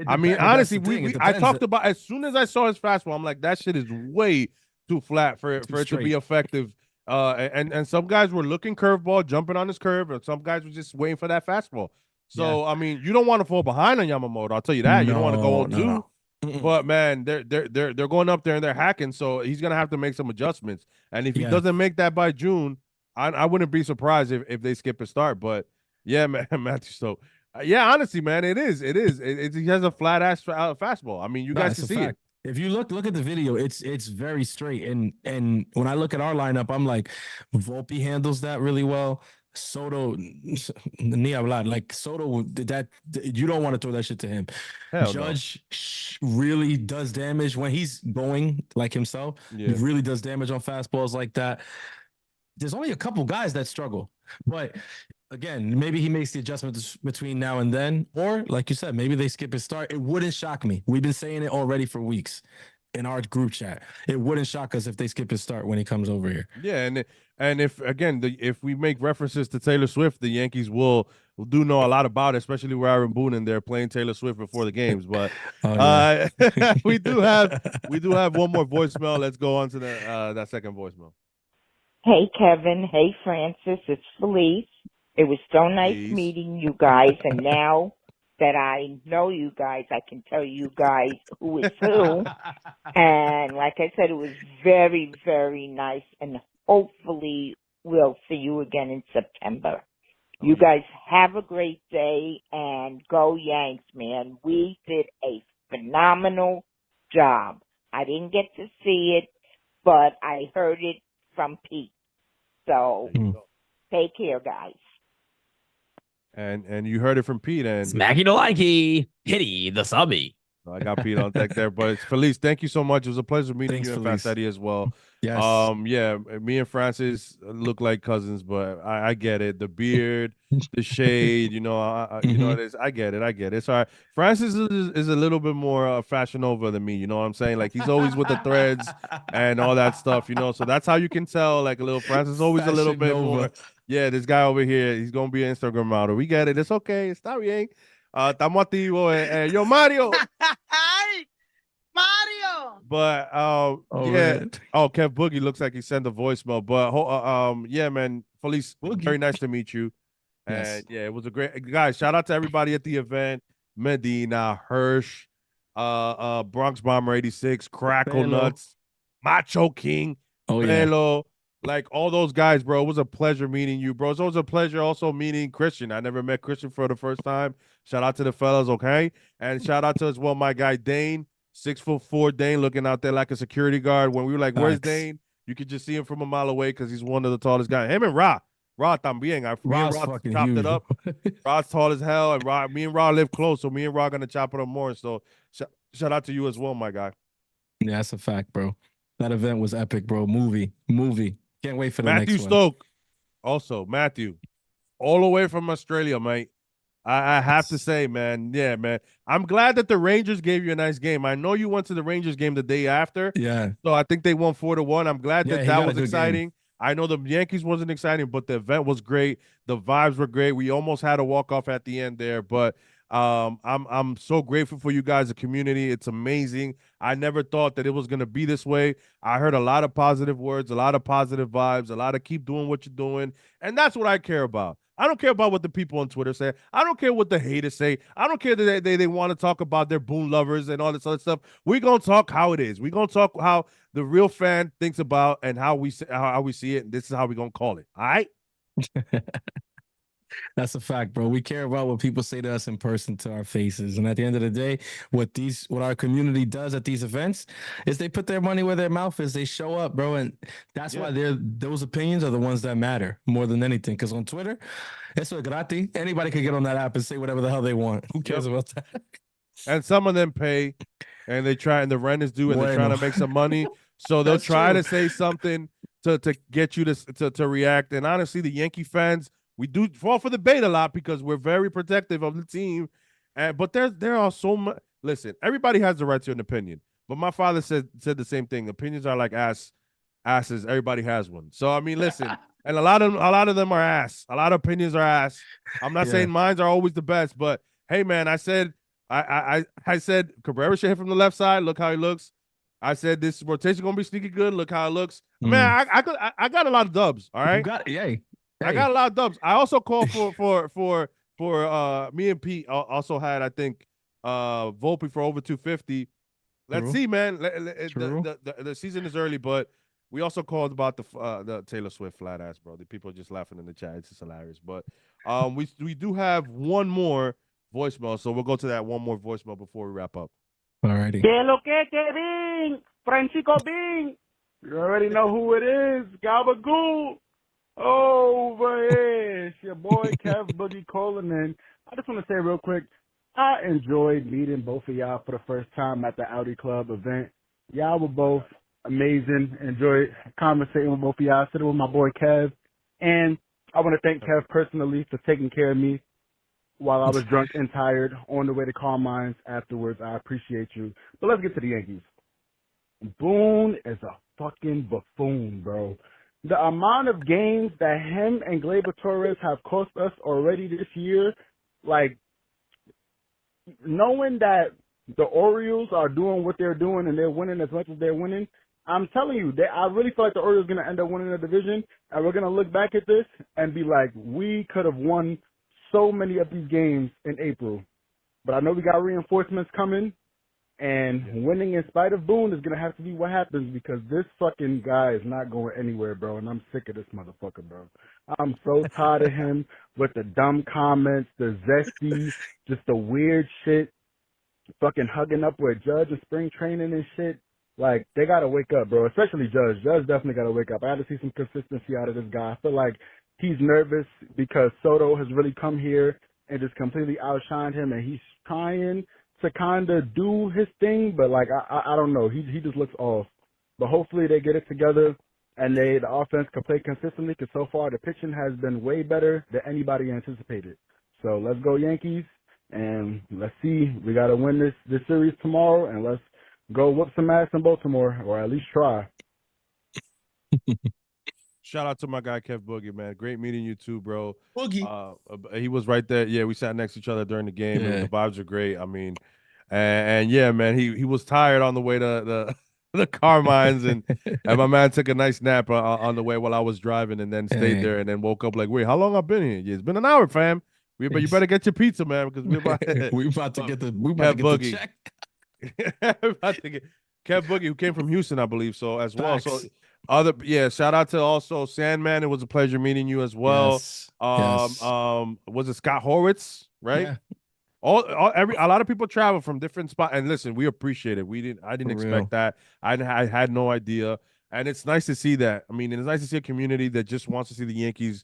I mean, honestly, I talked about, as soon as I saw his fastball, I'm like, that shit is way too flat for it to be effective. And some guys were looking curveball, jumping on his curve, and some guys were just waiting for that fastball. So I mean, you don't want to fall behind on Yamamoto. I'll tell you that. You don't want to go 0-2. No. But man, they're going up there and they're hacking, so he's gonna have to make some adjustments. And if he doesn't make that by June, I wouldn't be surprised if they skip a start. But yeah, man, Matthew. So yeah, honestly, man, it is. He has a flat ass fastball. I mean, you guys can see it. If you look at the video, it's very straight. And when I look at our lineup, I'm like, Volpe handles that really well. Soto, ni hablar. Like Soto, that you don't want to throw that shit to him. Hell Judge really does damage when he's going like himself. Yeah. He really does damage on fastballs like that. There's only a couple guys that struggle, but again, maybe he makes the adjustments between now and then, or like you said, maybe they skip his start. It wouldn't shock me. We've been saying it already for weeks in our group chat. It wouldn't shock us if they skip his start when he comes over here. Yeah, and if again if we make references to Taylor Swift, the Yankees will do know a lot about it, especially with Aaron Boone in there playing Taylor Swift before the games. But we do have one more voicemail. Let's go on to that second voicemail. Hey Kevin, hey Francis, it's Felice. It was so nice meeting you guys, and now that I know you guys, I can tell you guys who is who. And like I said, it was very, very nice, and hopefully we'll see you again in September. You guys have a great day, and go Yanks, man. We did a phenomenal job. I didn't get to see it, but I heard it from Pete. So take care, guys. And you heard it from Pete. And Smacky no likey, hitty the subby. I got Pete on deck there, but Felice, thank you so much. It was a pleasure meeting you and Fancetti as well. Yes. Yeah, me and Francis look like cousins, but I get it. The beard, the shade, you know, it is. I get it. It's all right. Francis is a little bit more Fashion Nova than me. You know what I'm saying? Like he's always with the threads and all that stuff. You know, so that's how you can tell. Like a little Francis, always Fashion a little bit Nova. More. Yeah, this guy over here, he's gonna be an Instagram model. We get it. It's okay. Está bien. Estamos activos. Yo, Mario. Mario. But man. Kev Boogie looks like he sent a voicemail. But yeah, man, Felice, very nice to meet you. And Yes. yeah, it was a great guys. Shout out to everybody at the event. Medina, Hirsch, Bronx Bomber 86, Crackle Pelo. Nuts, Macho King, Pelo. Like all those guys, bro. It was a pleasure meeting you, bro. It's always a pleasure also meeting Christian. I never met Christian for the first time. Shout out to the fellas, okay? And shout out to as well my guy Dane, 6'4" Dane, looking out there like a security guard. When we were like, "Where's Dane?" You could just see him from a mile away because he's one of the tallest guys. Him and Ra también. Me and Ra chopped it up. Ra's tall as hell, and me and Ra live close, so me and Ra gonna chop it up more. So shout out to you as well, my guy. Yeah, that's a fact, bro. That event was epic, bro. Movie. Can't wait for the Matthew next one. Stoke. Also, Matthew, all the way from Australia, mate. I have to say, man, yeah, man. I'm glad that the Rangers gave you a nice game. I know you went to the Rangers game the day after. Yeah. So I think they won 4-1. I'm glad that was exciting. Game. I know the Yankees wasn't exciting, but the event was great. The vibes were great. We almost had a walk-off at the end there, but I'm so grateful for you guys, the community. It's amazing. I never thought that it was gonna be this way. I heard a lot of positive words, a lot of positive vibes, a lot of keep doing what you're doing, and that's what I care about. I don't care about what the people on Twitter say. I don't care what the haters say. I don't care that they want to talk about their Boone lovers and all this other stuff. We're gonna talk how it is. We're gonna talk how the real fan thinks about and how we see it. And this is how we're gonna call it. All right. That's a fact, bro. We care about what people say to us in person to our faces. And at the end of the day, what our community does at these events is they put their money where their mouth is. They show up, bro. And that's why those opinions are the ones that matter more than anything. Because on Twitter, eso es gratis. Anybody can get on that app and say whatever the hell they want. Who cares about that? And some of them pay, and they try, and the rent is due, and they're trying to make some money. So they'll try to say something to get you to react. And honestly, the Yankee fans, we do fall for the bait a lot because we're very protective of the team. But there are so much. Listen, everybody has the right to an opinion. But my father said the same thing. Opinions are like asses. Everybody has one. So I mean, listen, and a lot of them are ass. A lot of opinions are ass. I'm not saying mines are always the best, but hey, man, I said Cabrera should hit from the left side. Look how he looks. I said this rotation gonna be sneaky good. Look how it looks. Man, I got a lot of dubs. All right, I got a lot of dubs. I also called for me and Pete also had, I think, Volpe for over 250. Let's see, man. The season is early, but we also called about the Taylor Swift flat ass, bro. The people are just laughing in the chat. It's just hilarious. But we do have one more voicemail, so we'll go to that one more voicemail before we wrap up. Alrighty. ¿Qué lo que, Kevin? Francisco Bing. You already know who it is. Gabagool. Over here. It's your boy, Kev Boogie calling in. I just want to say real quick, I enjoyed meeting both of y'all for the first time at the Audi Club event. Y'all were both amazing. Enjoyed conversating with both of y'all. Sitting with my boy, Kev. And I want to thank Kev personally for taking care of me while I was drunk and tired on the way to Carmine's afterwards. I appreciate you. But let's get to the Yankees. Boone is a fucking buffoon, bro. The amount of games that him and Gleyber Torres have cost us already this year, like, knowing that the Orioles are doing what they're doing and they're winning as much as they're winning, I'm telling you, I really feel like the Orioles are going to end up winning the division, and we're going to look back at this and be like, we could have won so many of these games in April. But I know we got reinforcements coming, and winning in spite of Boone is going to have to be what happens, because this fucking guy is not going anywhere, bro, and I'm sick of this motherfucker, bro. I'm so tired of him with the dumb comments, the zesty, just the weird shit, fucking hugging up with Judge in spring training and shit. Like, they got to wake up, bro, especially Judge. Judge definitely got to wake up. I had to see some consistency out of this guy. I feel like he's nervous because Soto has really come here and just completely outshined him, and he's trying to kind of do his thing, but like I don't know, he just looks off. But hopefully they get it together and the offense can play consistently, because so far the pitching has been way better than anybody anticipated. So let's go Yankees, and let's see. We got to win this series tomorrow, and let's go whoop some ass in Baltimore, or at least try. Shout out to my guy Kev Boogie, man. Great meeting you too, bro. Boogie. He was right there. Yeah, we sat next to each other during the game. Yeah. The vibes are great. I mean, and yeah, man, he was tired on the way to the Carmines, and my man took a nice nap on the way while I was driving, and then stayed there, and then woke up like, wait, how long I've been here? Yeah, it's been an hour, fam. You better get your pizza, man, because we're about to get the check. About to get Kev Boogie, who came from Houston, I believe, so as well. So shout out to also Sandman. It was a pleasure meeting you as well. Yes. Was it Scott Horwitz, right? Yeah. A lot of people travel from different spots, and listen, we appreciate it. I didn't expect that. I had no idea, and it's nice to see that. I mean, it's nice to see a community that just wants to see the Yankees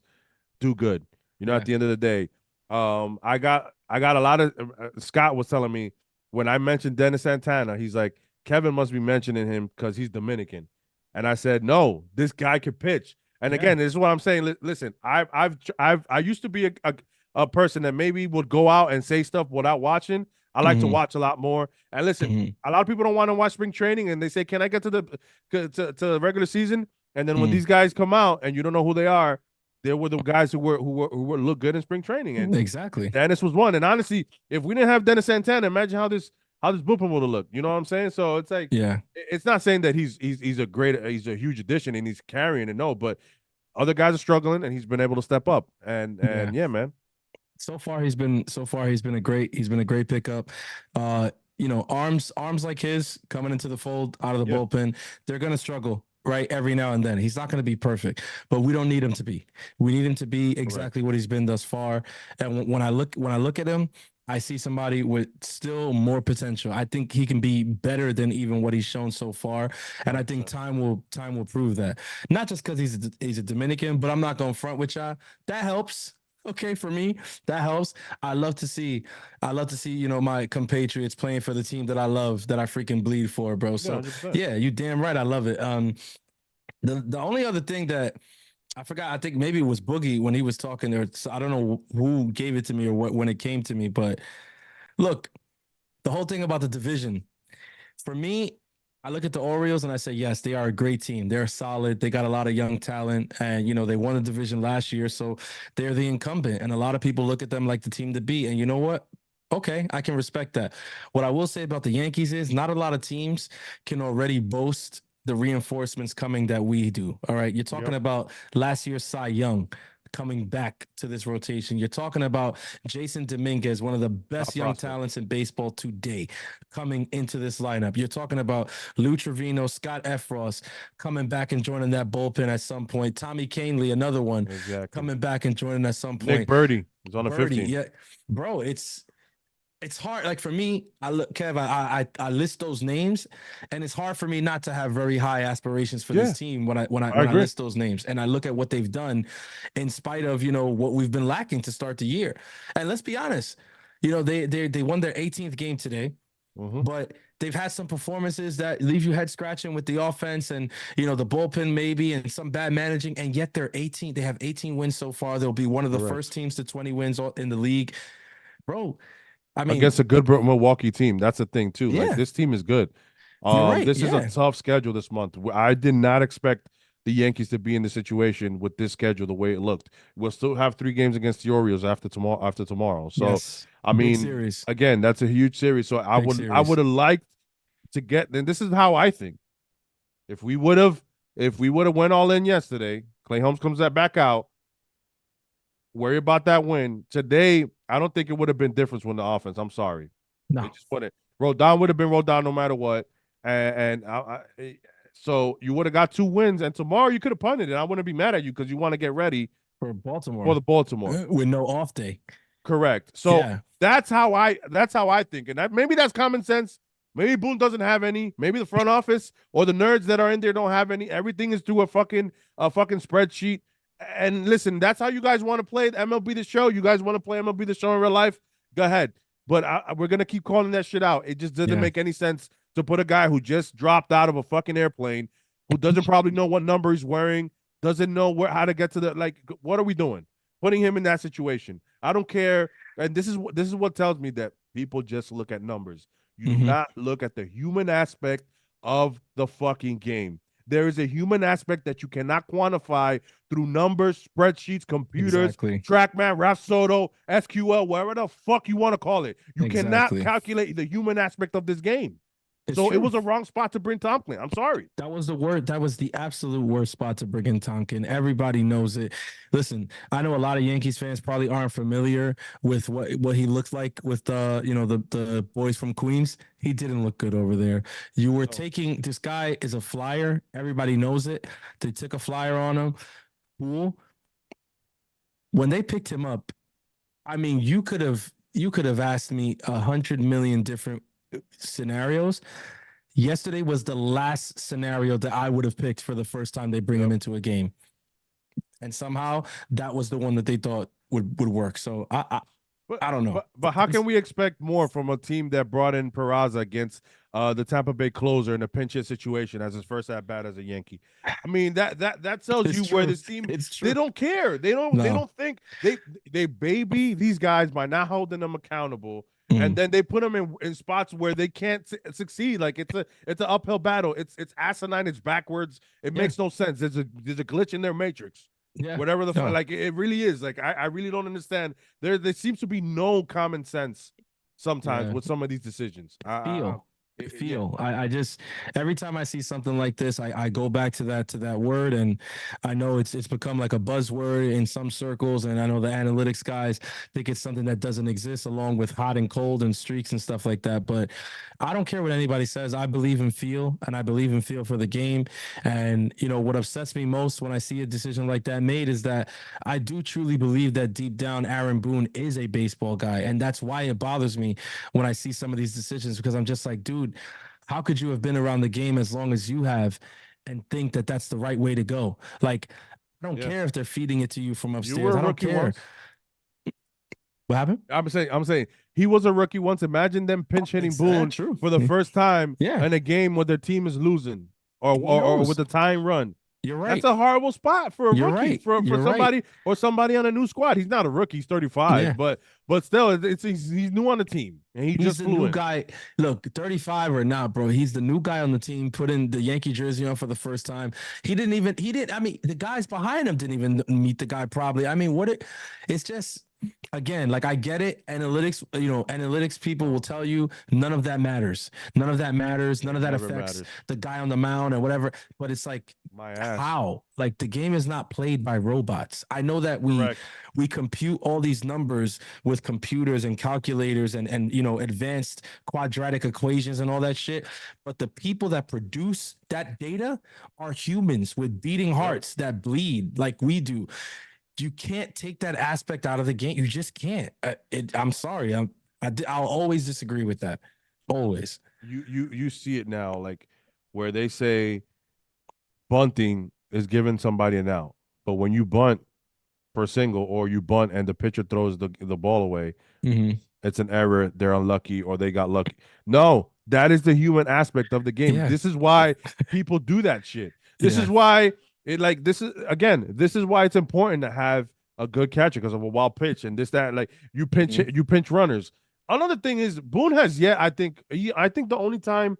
do good. You know, at the end of the day, I got a lot of Scott was telling me when I mentioned Dennis Santana, he's like, Kevin must be mentioning him because he's Dominican. And I said, no, this guy could pitch. And again, this is what I'm saying. Listen, I used to be a person that maybe would go out and say stuff without watching. I like to watch a lot more. And listen, a lot of people don't want to watch spring training, and they say, can I get to the regular season? And then when these guys come out and you don't know who they are, they were the guys who look good in spring training. And exactly, Dennis was one. And honestly, if we didn't have Dennis Santana, imagine how this bullpen would have looked. You know what I'm saying? So it's like, it's not saying that he's a huge addition and he's carrying it. No, but other guys are struggling, and he's been able to step up. And yeah, man. So far he's been a great pickup. You know, arms like his coming into the fold out of the bullpen, they're gonna struggle. right, every now and then. He's not going to be perfect, but we don't need him to be. We need him to be exactly what he's been thus far. And when I look at him, I see somebody with still more potential. I think he can be better than even what he's shown so far, and I think time will prove that. Not just because he's a Dominican, but I'm not going to front with y'all. That helps. Okay, for me, that helps. I love to see, my compatriots playing for the team that I love, that I freaking bleed for, bro. So yeah, you damn right, I love it. The only other thing that I forgot, I think maybe it was Boogie when he was talking there. So I don't know who gave it to me or what when it came to me, but look, the whole thing about the division, for me, I look at the Orioles and I say, yes, they are a great team. They're solid. They got a lot of young talent, and they won the division last year, so they're the incumbent. And a lot of people look at them like the team to beat. And you know what? Okay, I can respect that. What I will say about the Yankees is not a lot of teams can already boast the reinforcements coming that we do. All right, you're talking about last year's Cy Young coming back to this rotation. You're talking about Jason Dominguez, one of the best young talents in baseball today, coming into this lineup. You're talking about Lou Trevino, Scott Efros coming back and joining that bullpen at some point. Tommy Canely, another one, coming back and joining at some point. Nick Birdie is on the 15. Yeah, bro, it's hard. Like for me, Kev, I list those names, and it's hard for me not to have very high aspirations for this team when I list those names, and I look at what they've done, in spite of what we've been lacking to start the year. And let's be honest, they won their 18th game today, but they've had some performances that leave you head scratching with the offense and the bullpen maybe, and some bad managing, and yet they're 18. They have 18 wins so far. They'll be one of the first teams to 20 wins in the league, bro. I mean, against a good Milwaukee team. That's the thing too. Yeah. Like, this team is good. You're right, this is a tough schedule this month. I did not expect the Yankees to be in the situation with this schedule the way it looked. We'll still have 3 games against the Orioles after tomorrow. So I mean, series. Again, that's a huge series. So I would have liked to get. And this is how I think. If we would have went all in yesterday, Clay Holmes comes back out. Worry about that win today. I don't think it would have been different when the offense. I'm sorry. No, they just put it. Rodon would have been Rodon no matter what. So you would have got 2 wins, and tomorrow you could have punted it. I wouldn't be mad at you because you want to get ready for Baltimore. For the Baltimore with no off day. Correct. So that's how I think, and maybe that's common sense. Maybe Boone doesn't have any. Maybe the front office or the nerds that are in there don't have any. Everything is through a fucking spreadsheet. And listen, that's how you guys want to play MLB The Show. You guys want to play MLB The Show in real life? Go ahead. But we're going to keep calling that shit out. It just doesn't make any sense to put a guy who just dropped out of a fucking airplane, who doesn't probably know what number he's wearing, doesn't know how to get to the, like, what are we doing? Putting him in that situation. I don't care. And this is what tells me that people just look at numbers. You do not look at the human aspect of the fucking game. There is a human aspect that you cannot quantify through numbers, spreadsheets, computers, TrackMan, Rapsodo, SQL, whatever the fuck you want to call it. You cannot calculate the human aspect of this game. It was a wrong spot to bring Tomlin. I'm sorry. That was the absolute worst spot to bring in Tomlin. Everybody knows it. Listen, I know a lot of Yankees fans probably aren't familiar with what he looks like with the boys from Queens. He didn't look good over there. You were taking, this guy is a flyer. Everybody knows it. They took a flyer on him. Cool. When they picked him up, I mean, you could have asked me 100 million different scenarios. Yesterday was the last scenario that I would have picked for the first time they bring him into a game, and somehow that was the one that they thought would work. So I don't know. But how can we expect more from a team that brought in Peraza against the Tampa Bay closer in a pinch hit situation as his first at bat as a Yankee? I mean, that tells you where this team, they don't care. They don't think they baby these guys by not holding them accountable. And then they put them in spots where they can't succeed. Like it's an uphill battle. It's asinine. It's backwards. It makes no sense. There's a glitch in their matrix. Yeah. Whatever the fuck. Like it really is. Like I really don't understand. There seems to be no common sense sometimes with some of these decisions. Feel. I just every time I see something like this, I go back to that word, and I know it's become like a buzzword in some circles, and I know the analytics guys think it's something that doesn't exist, along with hot and cold and streaks and stuff like that. But I don't care what anybody says. I believe in feel, and I believe in feel for the game. And what upsets me most when I see a decision like that made is that I do truly believe that deep down Aaron Boone is a baseball guy, and that's why it bothers me when I see some of these decisions, because I'm just like, dude, how could you have been around the game as long as you have and think that that's the right way to go? Like, I don't care if they're feeding it to you from upstairs. You were a I don't rookie care. once. What happened? I'm saying he was a rookie once. Imagine them pinch hitting Boone for the first time in a game where their team is losing or with a tying run. You're right. That's a horrible spot for a You're rookie, right. for You're somebody right. or somebody on a new squad. He's not a rookie. He's 35, but still, he's new on the team, and he's just the flew new in. guy. Look, 35 or not, bro. He's the new guy on the team. Put in the Yankee jersey on for the first time. He didn't. I mean, the guys behind him didn't even meet the guy. Probably. I mean, it's just. Again, like I get it. Analytics people will tell you none of that matters. None of that matters. None of that affects the guy on the mound or whatever. But it's like, how? Like the game is not played by robots. I know that we compute all these numbers with computers and calculators and advanced quadratic equations and all that shit. But the people that produce that data are humans with beating hearts that bleed like we do. You can't take that aspect out of the game. You just can't. I'm sorry. I'll always disagree with that. Always. You see it now, like where they say bunting is giving somebody an out, but when you bunt per single or you bunt and the pitcher throws the ball away, it's an error. They're unlucky or they got lucky. No, that is the human aspect of the game. Yeah. This is why people do that shit. This is why. This is why it's important to have a good catcher because of a wild pitch and this, that, like you pinch runners. Another thing is Boone has I think the only time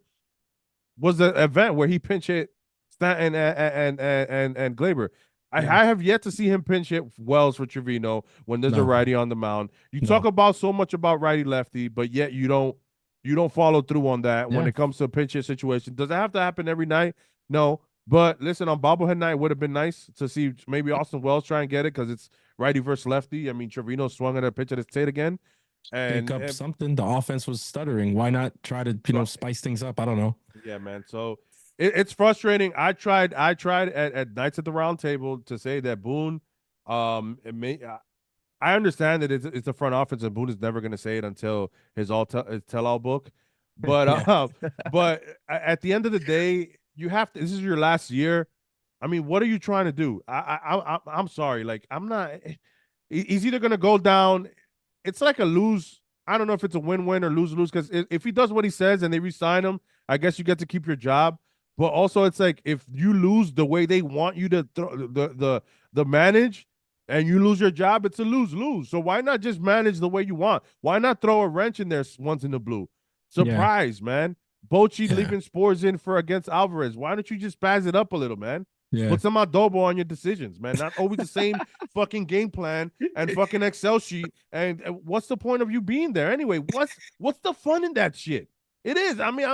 was the event where he pinch hit Stanton and Glaber. I have yet to see him pinch hit Wells for Trevino when there's a righty on the mound. You talk about so much about righty lefty, but yet you don't follow through on that when it comes to a pinch hit situation. Does it have to happen every night? No. But listen, on bobblehead night, it would have been nice to see maybe Austin Wells try and get it because it's righty versus lefty. I mean, Trevino swung at a pitch at his tail again. And pick up something. The offense was stuttering. Why not try to spice things up? I don't know. Yeah, man. So it's frustrating. I tried at Nights at the Round Table to say that Boone, I understand that it's the front office and Boone is never going to say it until his tell-all book. But but at the end of the day, you have to. This is your last year. I mean, what are you trying to do? I'm sorry. Like, I'm not. He's either gonna go down. It's like a lose. I don't know if it's a win-win or lose-lose. Because if he does what he says and they re-sign him, I guess you get to keep your job. But also, it's like if you lose the way they want you to the manage, and you lose your job, it's a lose-lose. So why not just manage the way you want? Why not throw a wrench in there once in the blue? Surprise, man. Bochy leaving Spores in for against Alvarez. Why don't you just pass it up a little, man? Yeah. Put some adobo on your decisions, man. Not always the same fucking game plan and fucking Excel sheet. And what's the point of you being there anyway? What's the fun in that shit? It is. I mean,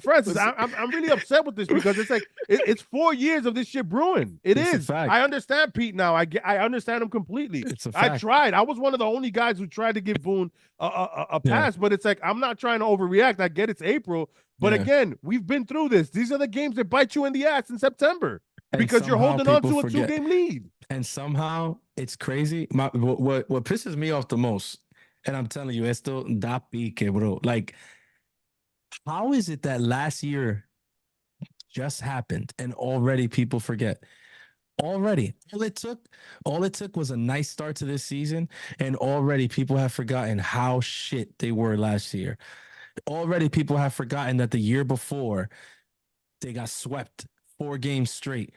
Francis, I'm really upset with this because it's like it's 4 years of this shit brewing. It's a fact. I understand Pete now. I understand him completely. It's a fact. I tried. I was one of the only guys who tried to give Boone a pass, but it's like I'm not trying to overreact. I get it's April, but again, we've been through this. These are the games that bite you in the ass in September because you're holding on to a 2-game lead. And somehow it's crazy. What pisses me off the most, and I'm telling you, esto da pique, bro. Like, how is it that last year just happened and already people forget? Already, all it took was a nice start to this season, and already people have forgotten how shit they were last year. Already people have forgotten that the year before they got swept 4 games straight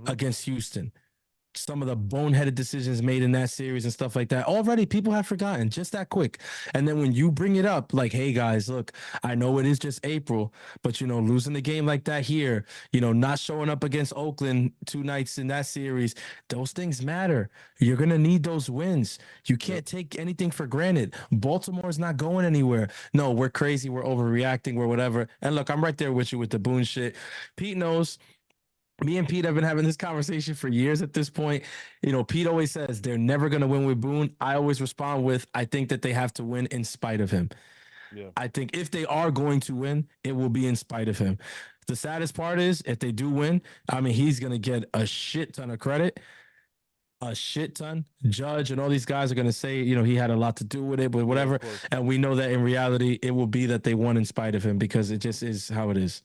against Houston. some of the boneheaded decisions made in that series and stuff like that. Already people have forgotten just that quick. And then when you bring it up, like, hey guys, look, I know it is just April, but losing the game like that here, not showing up against Oakland 2 nights in that series, those things matter. You're going to need those wins. You can't take anything for granted. Baltimore's not going anywhere. No, we're crazy. We're overreacting. We're whatever. And look, I'm right there with you with the Boone shit. Pete knows. Me and Pete have been having this conversation for years at this point. Pete always says they're never going to win with Boone. I always respond with, I think that they have to win in spite of him. Yeah. I think if they are going to win, it will be in spite of him. The saddest part is if they do win, I mean, he's going to get a shit ton of credit, a shit ton. Judge and all these guys are going to say, he had a lot to do with it, but whatever. Yeah, and we know that in reality, it will be that they won in spite of him because it just is how it is.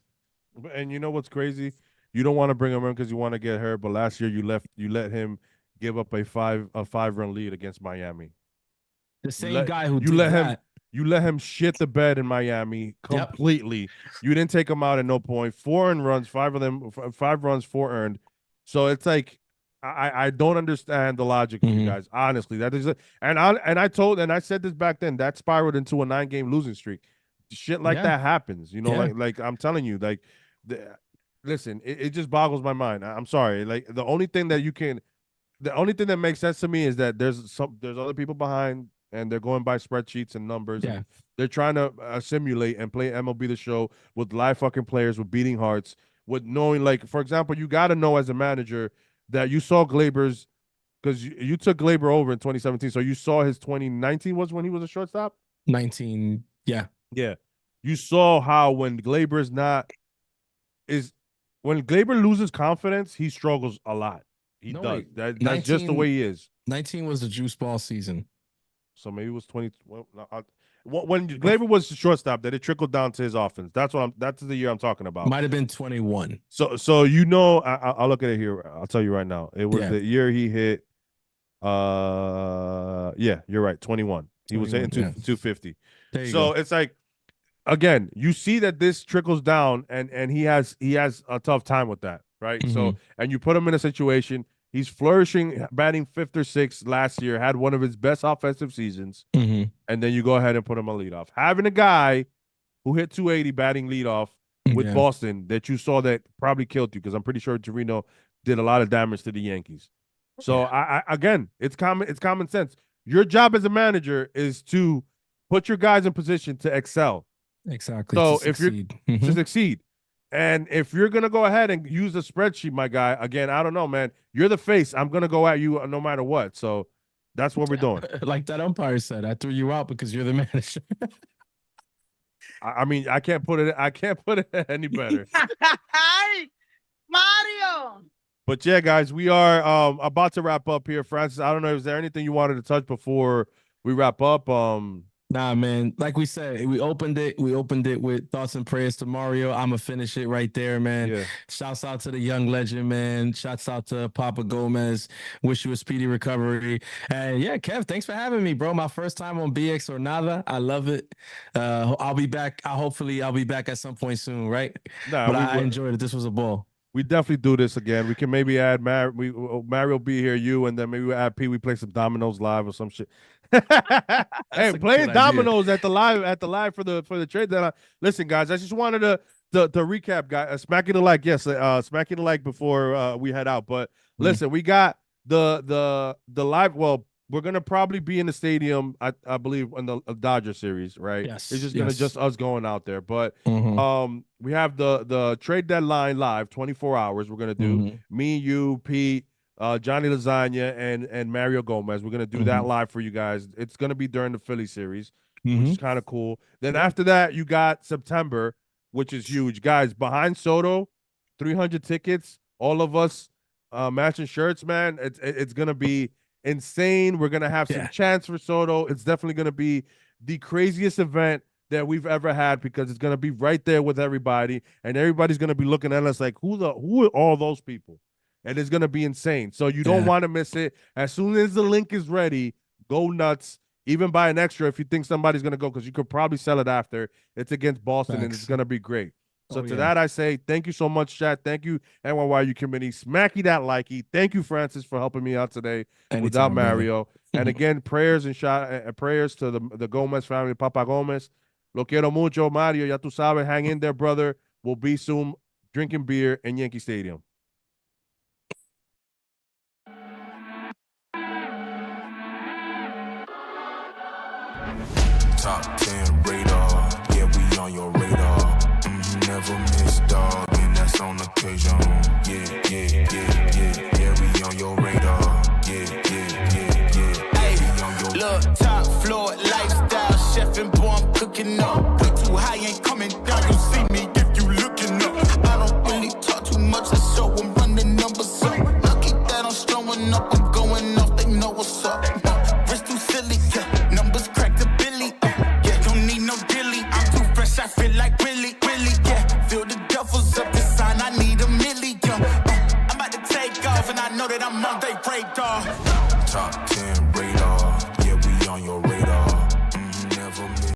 And you know what's crazy? You don't want to bring him in because you want to get hurt, but last year you let him give up a 5-run lead against Miami. The same guy who did that. You let him shit the bed in Miami completely. Yep. You didn't take him out at no point. 4 earned runs, 5 runs, 4 earned. So it's like I don't understand the logic of you guys. Honestly, that is and I said this back then. That spiraled into a 9-game losing streak. Shit like that happens. Like I'm telling you, like. Listen, it just boggles my mind. I'm sorry. Like the only thing that makes sense to me is that there's other people behind and they're going by spreadsheets and numbers. Yeah. And they're trying to simulate and play MLB The Show with live fucking players with beating hearts, with knowing, like, for example, you got to know as a manager that you saw Glaber's, because you took Glaber over in 2017. So you saw his 2019 was when he was a shortstop? 19. Yeah. Yeah. You saw how when Glaber loses confidence, he struggles a lot. He does. That's 19, just the way he is. 19 was the juice ball season. So maybe it was 20. When Glaber was the shortstop, that it trickled down to his offense. That's the year I'm talking about. Might have been 21. So I'll look at it here. I'll tell you right now. It was the year he hit. Yeah, you're right. 21. He was hitting 250. So it's like, again, you see that this trickles down, and he has a tough time with that, right? So, and you put him in a situation, he's flourishing, batting 5th or 6th last year, had one of his best offensive seasons, and then you go ahead and put him on leadoff. Having a guy who hit 280 batting leadoff with Boston that you saw that probably killed you, because I'm pretty sure Trevino did a lot of damage to the Yankees. So again, it's common sense. Your job as a manager is to put your guys in position to excel. Exactly. So if you're to succeed, and if you're gonna go ahead and use a spreadsheet, my guy, again, I don't know, man. You're the face. I'm gonna go at you no matter what. So that's what we're doing. Like that umpire said, I threw you out because you're the manager. I mean, I can't put it any better. Mario. But yeah, guys, we are about to wrap up here. Francis, I don't know, is there anything you wanted to touch before we wrap up? Nah, man. Like we said, we opened it with thoughts and prayers to Mario. I'm gonna finish it right there, man. Yeah. Shouts out to the young legend, man. Shouts out to Papa Gomez. Wish you a speedy recovery. And yeah, Kev, thanks for having me, bro. My first time on BX or Nada. I love it. I'll be back. Hopefully I'll be back at some point soon, right? Nah, but I enjoyed it. This was a ball. We definitely do this again. We can maybe add Mario be here, you, and then maybe we add P. We play some dominoes live or some shit. Hey, playing dominoes at the live for the trade deadline. Listen, guys, I just wanted to recap, guys. Smacking the like, yes, smacking the like before we head out. But listen, we got the live. Well, we're gonna probably be in the stadium, I believe, in the Dodger series, right? Yes. It's just us going out there. But we have the trade deadline live, 24 hours. We're gonna do me, you, Pete, Johnny Lasagna, and Mario Gomez. We're gonna do that live for you guys. It's gonna be during the Philly series, which is kind of cool. Then after that, you got September, which is huge, guys. Behind Soto, 300 tickets, all of us matching shirts, man. It's gonna be insane. We're gonna have some chants for Soto. It's definitely gonna be the craziest event that we've ever had, because it's gonna be right there with everybody, and everybody's gonna be looking at us like, who are all those people? And it's gonna be insane. So you don't want to miss it. As soon as the link is ready, go nuts. Even buy an extra if you think somebody's gonna go, because you could probably sell it after. It's against Boston, and it's gonna be great. So to that, I say thank you so much, chat. Thank you, NYU committee. Smacky that likey. Thank you, Francis, for helping me out today without Mario. And again, prayers and prayers to the Gomez family, Papa Gomez. Lo quiero mucho, Mario. Ya tú sabes, hang in there, brother. We'll be soon drinking beer in Yankee Stadium. Top 10 radar, yeah, we on your radar. Never miss, dog, and that's on occasion. Yeah, we on your radar. Yeah. Hey, look, top floor lifestyle, chef and boy, I'm cooking up. Way too high, ain't coming down. You see me